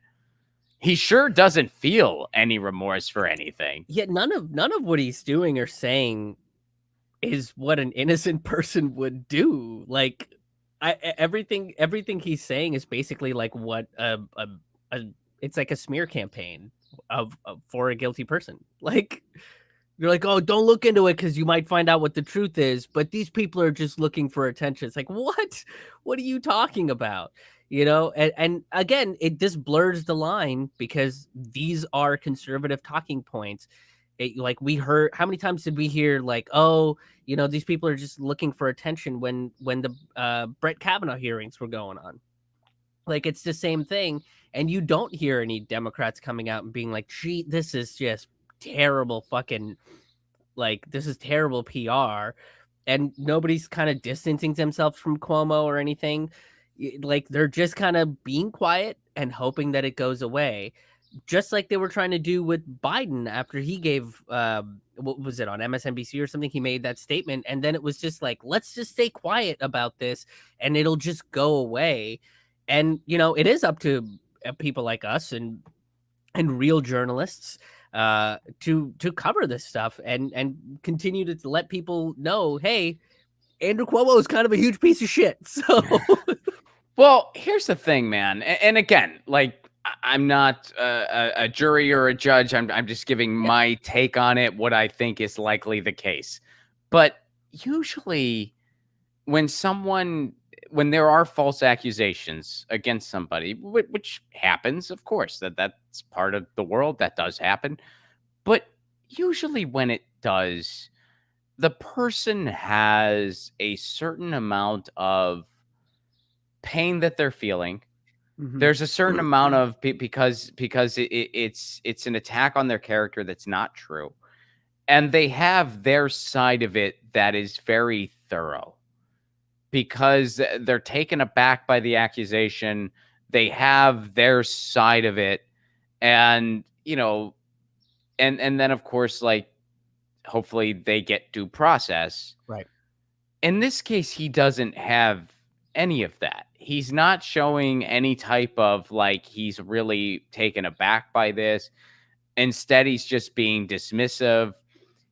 he sure doesn't feel any remorse for anything. Yeah, none of what he's doing or saying is what an innocent person would do. Like, everything he's saying is basically like what it's like a smear campaign for a guilty person. Like, you're like, oh, don't look into it because you might find out what the truth is. But these people are just looking for attention. It's like, what? What are you talking about? And again, it just blurs the line because these are conservative talking points. Like we heard, how many times did we hear like, oh, these people are just looking for attention when the Brett Kavanaugh hearings were going on. Like, it's the same thing. And you don't hear any Democrats coming out and being like, gee, this is just terrible fucking, like, this is terrible PR. and nobody's kind of distancing themselves from Cuomo or anything. Like, they're just kind of being quiet and hoping that it goes away, just like they were trying to do with Biden after he gave what was it, on MSNBC or something, he made that statement, and then it was just like, let's just stay quiet about this and it'll just go away. And it is up to people like us and real journalists to cover this stuff and continue to let people know, hey, Andrew Cuomo is kind of a huge piece of shit. So well, here's the thing, man. And again, like, I'm not a jury or a judge. I'm just giving my take on it, what I think is likely the case. But usually when there are false accusations against somebody, which happens, of course, that's part of the world, that does happen. But usually when it does, the person has a certain amount of pain that they're feeling. There's a certain amount of because it's an attack on their character that's not true, and they have their side of it that is very thorough because they're taken aback by the accusation. They have their side of it, and and then of course, like, hopefully they get due process. right. In this case, he doesn't have any of that. He's not showing any type of, like, he's really taken aback by this. Instead, he's just being dismissive.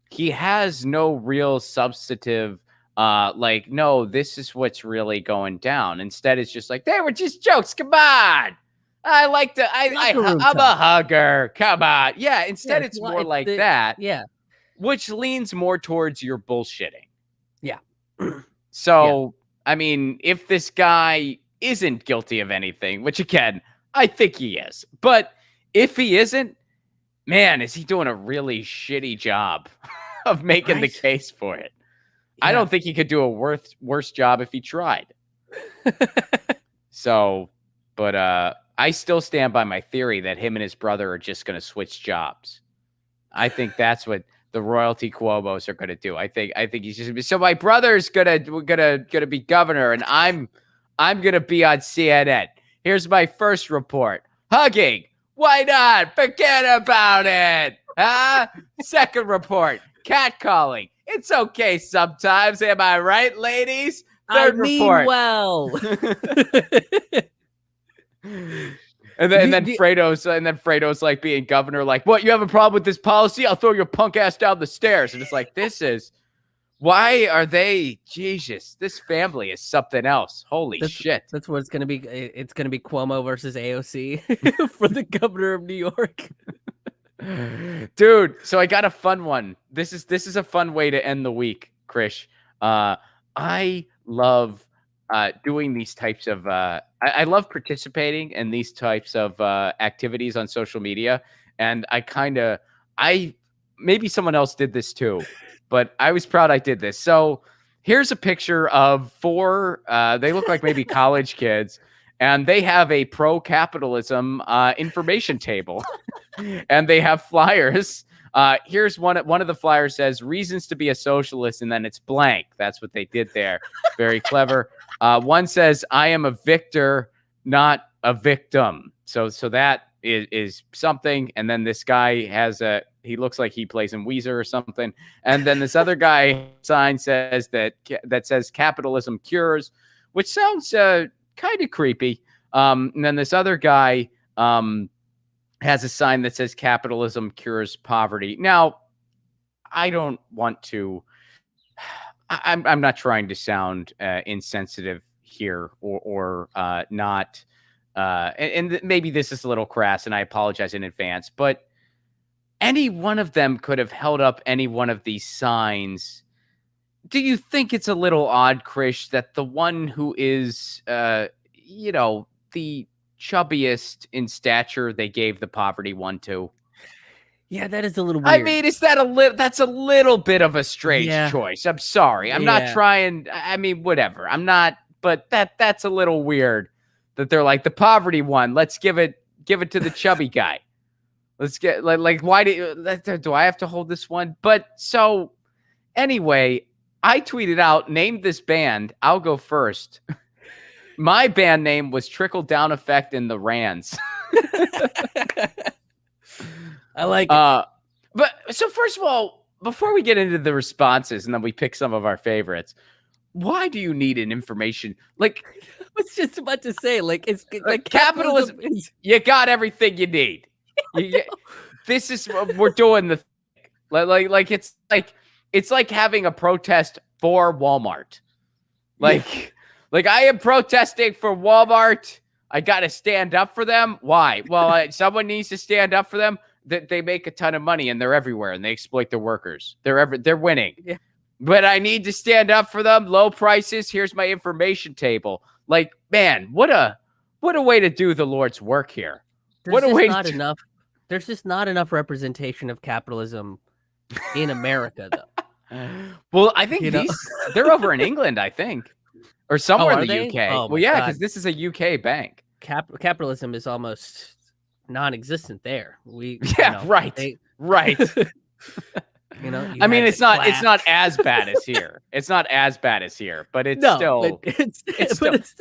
He has no real substantive, like, no, this is what's really going down. Instead, it's just like, they were just jokes. Come on. I'm a hugger. Come on. Yeah. Instead, it's more like that. Yeah. Which leans more towards your bullshitting. Yeah. So, I mean, if this guy isn't guilty of anything, which again, I think he is, but if he isn't, man, is he doing a really shitty job of making the case for it. Yeah. I don't think he could do a worse job if he tried. So, but I still stand by my theory that him and his brother are just going to switch jobs. I think that's what the royalty Cuomos are going to do. I think he's just so my brother's gonna be governor, and I'm gonna be on CNN. Here's my first report: hugging. Why not? Forget about it. Huh? Second report: catcalling. It's okay sometimes. Am I right, ladies? Third report. Well. And then Fredo's like being governor, like, what, you have a problem with this policy? I'll throw your punk ass down the stairs. And it's like, why are they, Jesus, this family is something else. Holy shit. That's what it's going to be. It's going to be Cuomo versus AOC for the governor of New York. Dude, so I got a fun one. This is a fun way to end the week, Krish. I love doing these types of I love participating in these types of activities on social media, and maybe someone else did this too, but I was proud I did this. So here's a picture of four they look like maybe college kids, and they have a pro-capitalism information table. And they have flyers. Here's one of the flyers says reasons to be a socialist, and then it's blank. That's what they did there. Very clever. One says I am a victor, not a victim. So that is something. And then this guy he looks like he plays in Weezer or something. And then this other guy sign says that says capitalism cures, which sounds kind of creepy. And then this other guy has a sign that says capitalism cures poverty. Now, I don't want to. I'm not trying to sound insensitive here or not. And maybe this is a little crass, and I apologize in advance. But any one of them could have held up any one of these signs. Do you think it's a little odd, Krish, that the one who is, the chubbiest in stature, they gave the poverty one to? Yeah, that is a little weird. I mean, that's a little bit of a strange choice. I'm sorry. I'm not trying. I mean, whatever. I'm not, but that's a little weird that they're like the poverty one. Let's give it to the chubby guy. Let's get like why do I have to hold this one? But so anyway, I tweeted out, named this band. I'll go first. My band name was Trickle Down Effect in the Rands. I like it. But so first of all, before we get into the responses and then we pick some of our favorites, why do you need an information like? I was just about to say, like, it's like capitalism. You got everything you need. This is we're doing the like it's like having a protest for Walmart. Like I am protesting for Walmart. I got to stand up for them. Why? Well, someone needs to stand up for them. That they make a ton of money and they're everywhere and they exploit their workers. They're winning. Yeah. But I need to stand up for them. Low prices. Here's my information table. Like, man, what a way to do the Lord's work here. There's just not enough representation of capitalism in America, though. Well, I think they're over in England, I think, or somewhere in the UK. Oh, well, yeah, because this is a UK bank. Capitalism is almost non-existent there. Right. I mean, it's not as bad as here. It's not as bad as here, but it's still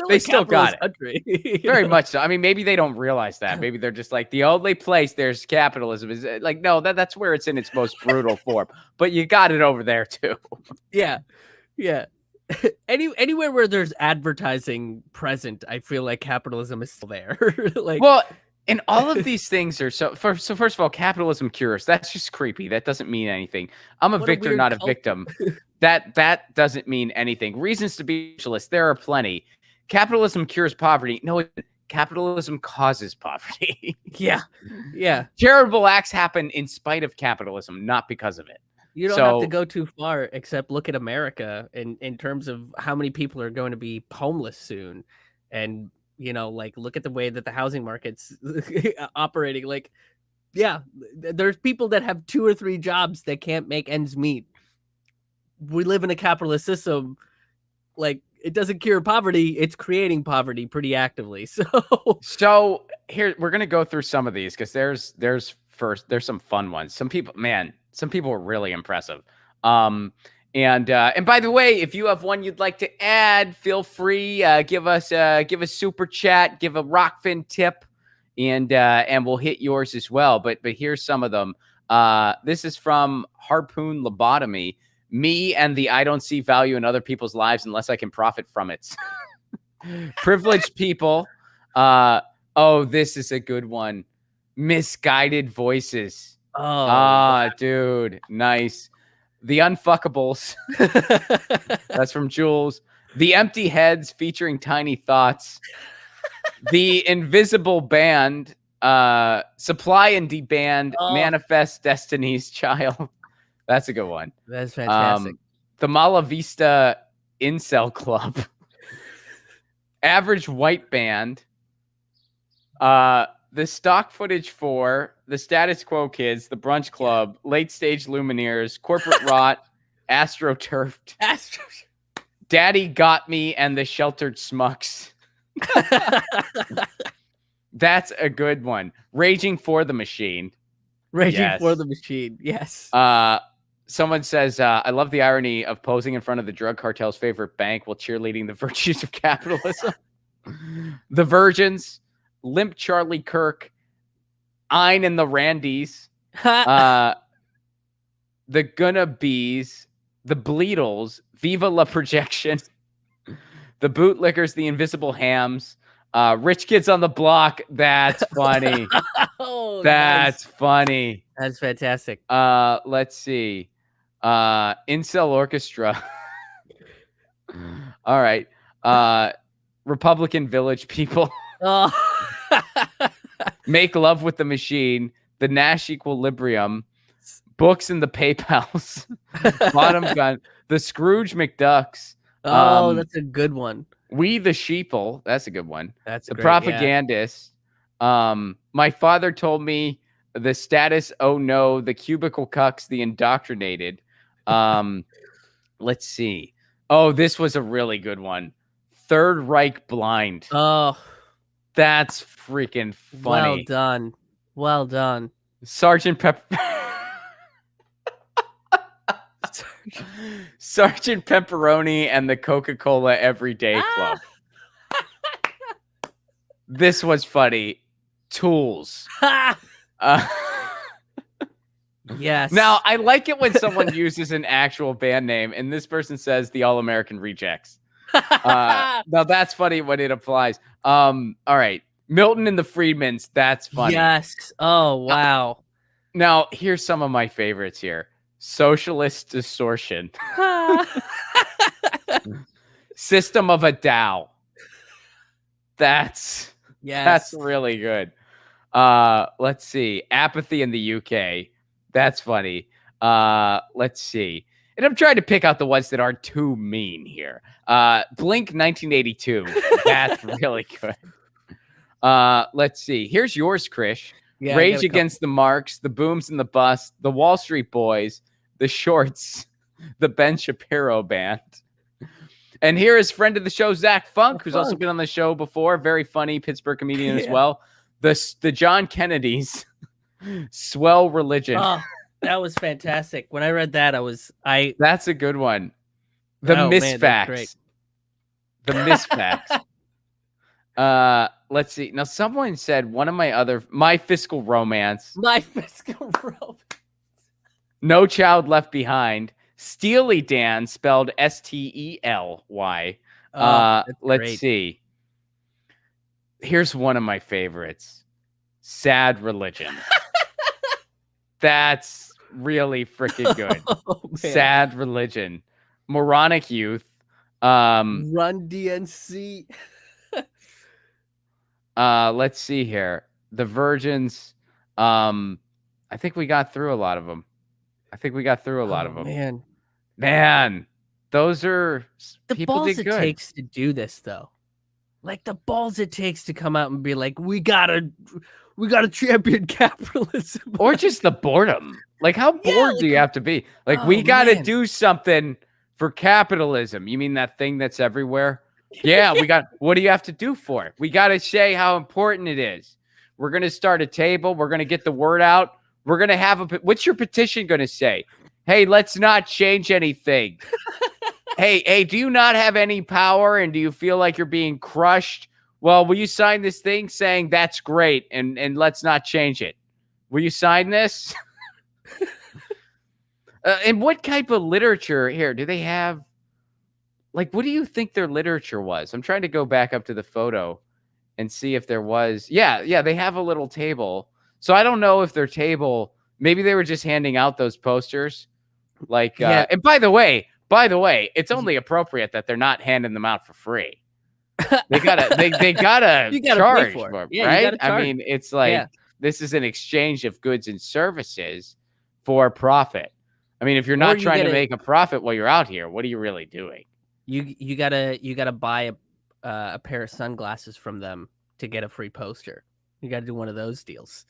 they still got it. Country, very much so. I mean, maybe they don't realize that. Maybe they're just like, the only place there's capitalism is like, no, that's where it's in its most brutal form. But you got it over there too. Yeah. Anywhere where there's advertising present, I feel like capitalism is still there. And all of these things are so first of all, capitalism cures. That's just creepy. That doesn't mean anything. I'm a victor, not a victim. That doesn't mean anything. Reasons to be socialist, there are plenty. Capitalism cures poverty. No, capitalism causes poverty. Yeah. Charitable acts happen in spite of capitalism, not because of it. You don't have to go too far, except look at America in terms of how many people are going to be homeless soon. And look at the way that the housing market's operating. Like, yeah, there's people that have 2 or 3 jobs that can't make ends meet. We live in a capitalist system. Like, it doesn't cure poverty. It's creating poverty pretty actively. So here, we're going to go through some of these because there's some fun ones. Some people are really impressive. And by the way, if you have one you'd like to add, feel free. Give a super chat, give a Rockfin tip, and we'll hit yours as well. But here's some of them. This is from Harpoon Lobotomy. Me and the I don't see value in other people's lives unless I can profit from it. Privileged people. This is a good one. Misguided voices. Dude, nice. The Unfuckables. That's from Jules. The Empty Heads featuring Tiny Thoughts. The Invisible Band. Supply and Deband. Manifest Destiny's Child. That's a good one. That's fantastic. The Mala Vista Incel Club. Average White Band. The Stock Footage 4, the Status Quo Kids, the Brunch Club, Late Stage Lumineers, Corporate Rot, AstroTurfed, Daddy Got Me, and the Sheltered Smucks. That's a good one. Raging for the Machine. For the Machine, yes. Someone says, I love the irony of posing in front of the drug cartel's favorite bank while cheerleading the virtues of capitalism. The Virgins. Limp Charlie Kirk, Ein and the Randys, the Gonna Bees, the Bleedles, Viva La Projection, the Bootlickers, the Invisible Hams, Rich Kids on the Block. That's funny. That's funny. That's fantastic. Let's see. Incel Orchestra. All right. Republican Village People. Make Love with the Machine, the Nash Equilibrium, Books in the PayPals, Bottom Gun, the Scrooge McDucks. That's a good one. We the Sheeple. That's a good one. That's the great, Propagandists. Yeah. My father told me the Status. Oh no, the Cubicle Cucks, the Indoctrinated. Let's see. Oh, this was a really good one. Third Reich Blind. Oh. That's freaking funny. Well done. Sergeant Pepper. Sergeant Pepperoni and the Coca-Cola Everyday Club. This was funny. Tools. Yes. Now, I like it when someone uses an actual band name, and this person says the All-American Rejects. Now, that's funny when it applies. All right. Milton and the Freedmans. That's funny. Yes. Oh, wow. Now, here's some of my favorites here. Socialist Distortion. System of a Dow. That's really good. Let's see. Apathy in the UK. That's funny. Let's see. And I'm trying to pick out the ones that aren't too mean here. Blink 1982. That's really good. Let's see. Here's yours, Krish. Yeah, Rage Against the Marks, the Booms and the Bust, the Wall Street Boys, the Shorts, the Ben Shapiro Band. And here is friend of the show, Zach Funk, who's also been on the show before. Very funny Pittsburgh comedian as well. The John Kennedys, Swell Religion. Oh, that was fantastic. When I read that, That's a good one. The Misfacts. The Misfacts. Let's see. Now, someone said My Fiscal Romance. My Fiscal Romance. No Child Left Behind. Steely Dan, spelled Stely. Let's see. Here's one of my favorites. Sad Religion. That's really freaking good. Sad Religion. Moronic Youth. Run DNC. Let's see here. The Virgins. I think we got through a lot of them. Man, those are the people balls did it good. Takes to do this, though. Like the balls it takes to come out and be like, we gotta champion capitalism, or just the boredom. Like, how bored do you have to be? Like, we gotta do something for capitalism. You mean that thing that's everywhere? Yeah, what do you have to do for it? We gotta say how important it is. We're gonna start a table. We're gonna get the word out. We're gonna have what's your petition gonna say? Hey, let's not change anything. Hey, do you not have any power and do you feel like you're being crushed? Well, will you sign this thing saying that's great and let's not change it? Will you sign this? And what type of literature here do they have? Like, what do you think their literature was? I'm trying to go back up to the photo and see if there was. Yeah, they have a little table. So I don't know if their table, maybe they were just handing out those posters. Like, and by the way, it's only appropriate that they're not handing them out for free. They gotta charge for them, right? I mean, it's like this is an exchange of goods and services for profit. I mean, if you're not trying to make a profit while you're out here, what are you really doing? You gotta buy a pair of sunglasses from them to get a free poster. You gotta do one of those deals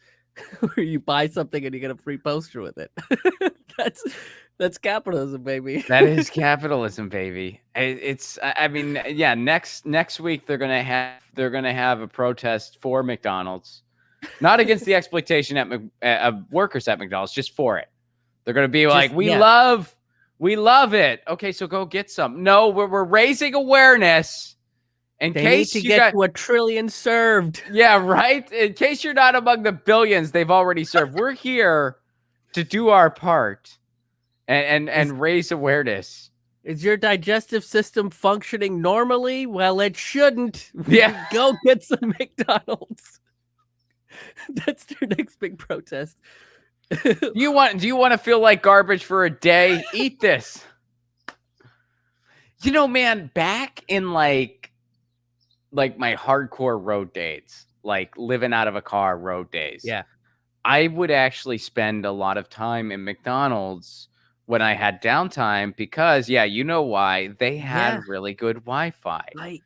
where you buy something and you get a free poster with it. That's capitalism, baby. That is capitalism, baby. Next week they're gonna have a protest for McDonald's, not against the exploitation of workers at McDonald's, just for it. They're gonna be like, we love it. Okay, so go get some. No, we're raising awareness. In case you get to 1 trillion served. Yeah, right. In case you're not among the billions they've already served, we're here to do our part and raise awareness. Is your digestive system functioning normally? Well, it shouldn't. Yeah, go get some McDonald's. That's their next big protest. Do you want to feel like garbage for a day? Eat this. You know, man, back in like my hardcore road days, like living out of a car road days. Yeah. I would actually spend a lot of time in McDonald's when I had downtime because, you know why? They had really good Wi-Fi.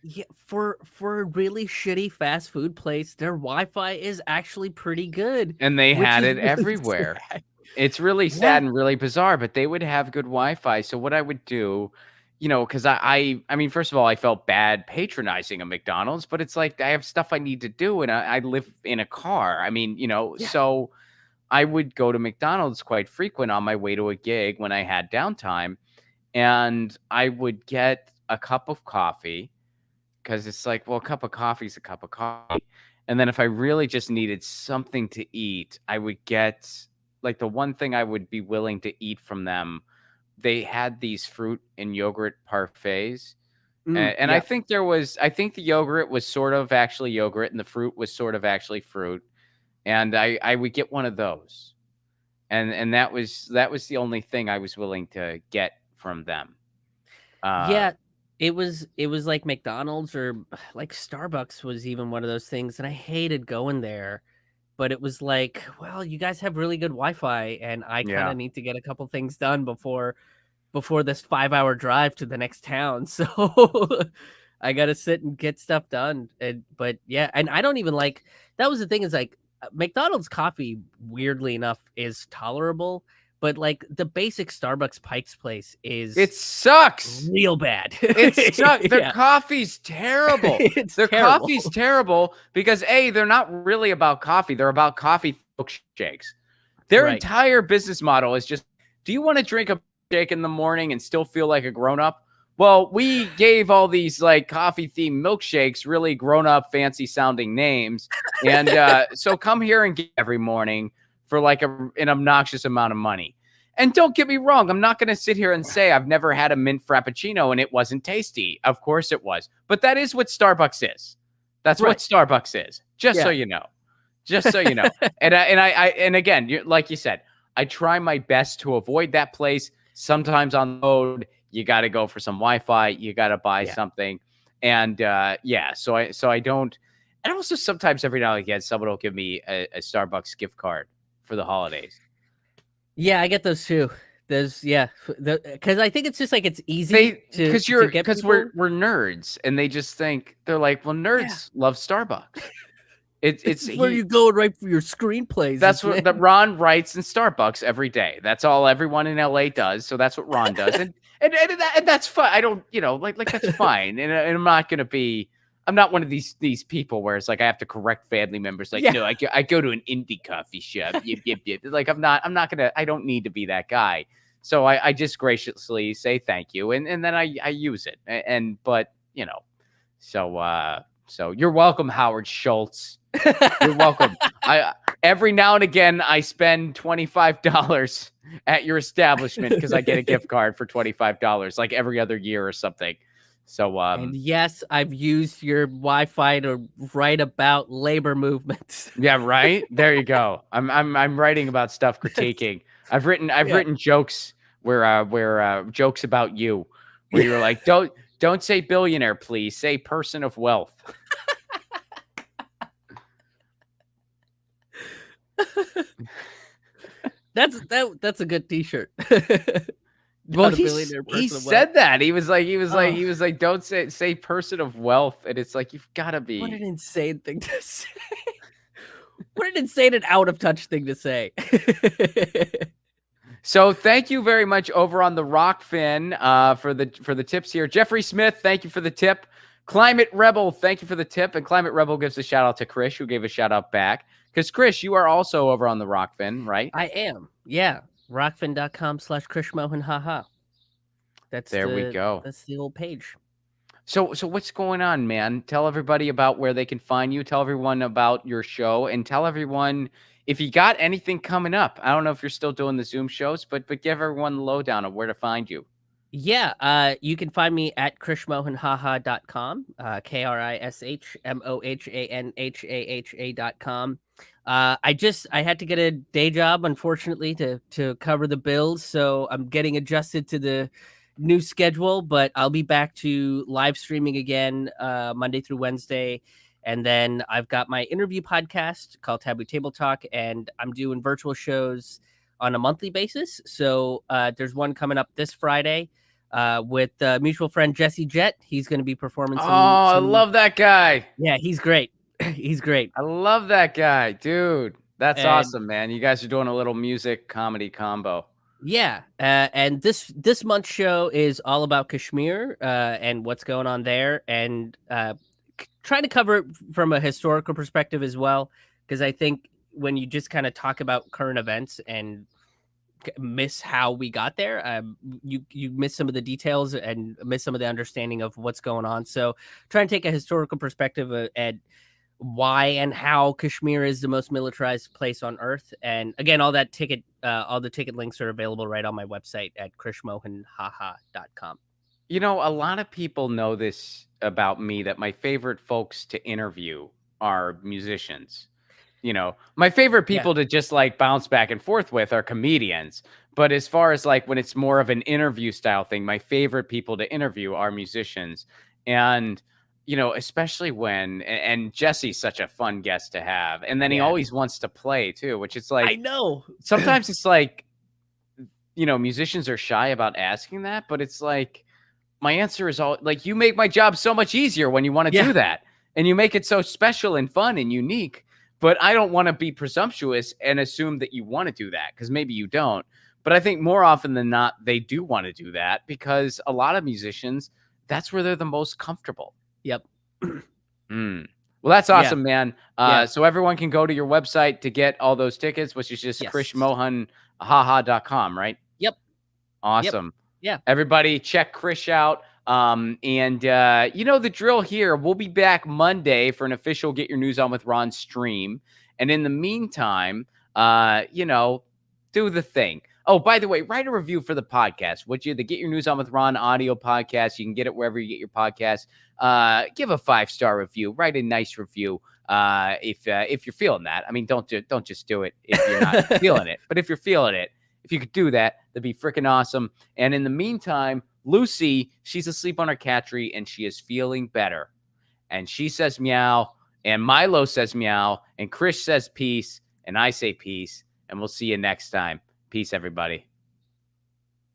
For a really shitty fast food place, their Wi-Fi is actually pretty good. And they had it everywhere. It's really sad and really bizarre, but they would have good Wi-Fi. So what I would do, you know, because I mean, first of all, I felt bad patronizing a McDonald's, but it's like I have stuff I need to do and I live in a car. I mean, you know, so I would go to McDonald's quite frequent on my way to a gig when I had downtime, and I would get a cup of coffee because it's like, well, a cup of coffee is a cup of coffee. And then if I really just needed something to eat, I would get like the one thing I would be willing to eat from them. They had these fruit and yogurt parfaits. And I Yeah. think I think the yogurt was sort of actually yogurt and the fruit was sort of actually fruit. And I would get one of those. And that was the only thing I was willing to get from them. Uh, Yeah, it was like McDonald's or like Starbucks was even one of those things, and I hated going there. But it was like, well, you guys have really good Wi-Fi, and I kind yeah. of need to get a couple things done before this 5-hour drive to the next town. So I got to sit and get stuff done. But yeah, and I don't even like that was the thing is like McDonald's coffee, weirdly enough, is tolerable. But like the basic Starbucks Pike's Place It is sucks. real bad. It sucks. Their Yeah. coffee's terrible. It's Their terrible. coffee's terrible because they're not really about coffee. They're about coffee milkshakes. Their Right. entire business model is just, do you want to drink a shake in the morning and still feel like a grown up? Well, we gave all these like coffee themed milkshakes really grown up, fancy sounding names. And so come here and get every morning for like an obnoxious amount of money. And don't get me wrong, I'm not going to sit here and say I've never had a mint frappuccino and it wasn't tasty. Of course it was. But that is what Starbucks is. That's what Starbucks is. Just so you know. Just so you know. And again, like you said, I try my best to avoid that place. Sometimes on the road, you got to go for some Wi-Fi, you got to buy something. And so I don't. And also sometimes every now and again, someone will give me a Starbucks gift card for the holidays. Yeah, I get those too. Those, because I think it's just like it's easy because we're nerds, and they just think they're like, well, nerds love Starbucks. It's where you go and write for your screenplays. That's what that Ron writes in Starbucks every day. That's all everyone in LA does. So that's what Ron does, and that's fine. I don't, like that's fine, and I'm not gonna be. I'm not one of these people where it's like I have to correct family members. Like, no, I go to an indie coffee shop. Yip. Like I'm not gonna. I don't need to be that guy. So I just graciously say thank you, and then I use it. But so you're welcome, Howard Schultz. You're welcome. Every now and again I spend $25 at your establishment because I get a gift card for $25, like every other year or something. So, and yes, I've used your Wi-Fi to write about labor movements. Yeah, right. There you go. I'm writing about stuff critiquing. I've written jokes where jokes about you, where you're like, don't say billionaire, please say person of wealth. That's a good T-shirt. Well, he said that. He was like, don't say person of wealth. And it's like, you've got to be. What an insane thing to say. What an insane and out of touch thing to say. So thank you very much over on the Rockfin for the tips here. Jeffrey Smith, thank you for the tip. Climate Rebel, thank you for the tip. And Climate Rebel gives a shout out to Chris, who gave a shout out back. Because Chris, you are also over on the Rockfin, right? I am. Yeah. Rockfin.com/Krish Mohan, haha. We go. That's the old page. So what's going on, man? Tell everybody about where they can find you. Tell everyone about your show, and tell everyone if you got anything coming up. I don't know if you're still doing the Zoom shows, but give everyone the lowdown of where to find you. Yeah, you can find me at krishmohanhaha.com, KRISHMOHANHAHA.com. I had to get a day job, unfortunately, to cover the bills, so I'm getting adjusted to the new schedule, but I'll be back to live streaming again Monday through Wednesday. And then I've got my interview podcast called Taboo Table Talk, and I'm doing virtual shows on a monthly basis. So there's one coming up this Friday with mutual friend Jesse Jett. He's going to be performing some. I love that guy. Yeah, he's great. He's great. I love that guy, dude. That's awesome, man. You guys are doing a little music comedy combo. Yeah, and this month's show is all about Kashmir and what's going on there, and trying to cover it from a historical perspective as well, because I think when you just kind of talk about current events and miss how we got there. You miss some of the details and miss some of the understanding of what's going on. So try and take a historical perspective at why and how Kashmir is the most militarized place on earth. And again, all the ticket links are available right on my website at krishmohanhaha.com. You know, a lot of people know this about me, that my favorite folks to interview are musicians. You know, my favorite people to just like bounce back and forth with are comedians. But as far as like when it's more of an interview style thing, my favorite people to interview are musicians. And, you know, especially and Jesse's such a fun guest to have. And then he always wants to play too, which is like, I know. Sometimes it's like, you know, musicians are shy about asking that, but it's like, my answer is all like, you make my job so much easier when you want to do that. And you make it so special and fun and unique. But I don't want to be presumptuous and assume that you want to do that, because maybe you don't. But I think more often than not, they do want to do that, because a lot of musicians, that's where they're the most comfortable. Yep. Well, that's awesome, man. So everyone can go to your website to get all those tickets, which is just krishmohanhaha.com, right? Yep. Awesome. Yep. Yeah. Everybody check Krish out. You know the drill here. We'll be back Monday for an official Get Your News On with Ron stream. And in the meantime, you know, do the thing. Oh, by the way, write a review for the podcast, would you? The Get Your News On with Ron audio podcast. You can get it wherever you get your podcast. Give a 5-star review. Write a nice review. If you're feeling that. I mean, don't just do it if you're not feeling it. But if you're feeling it, if you could do that, that'd be freaking awesome. And in the meantime, Lucy, she's asleep on her cat tree and she is feeling better. And she says meow, and Milo says meow, and Krish says peace, and I say peace. And we'll see you next time. Peace, everybody.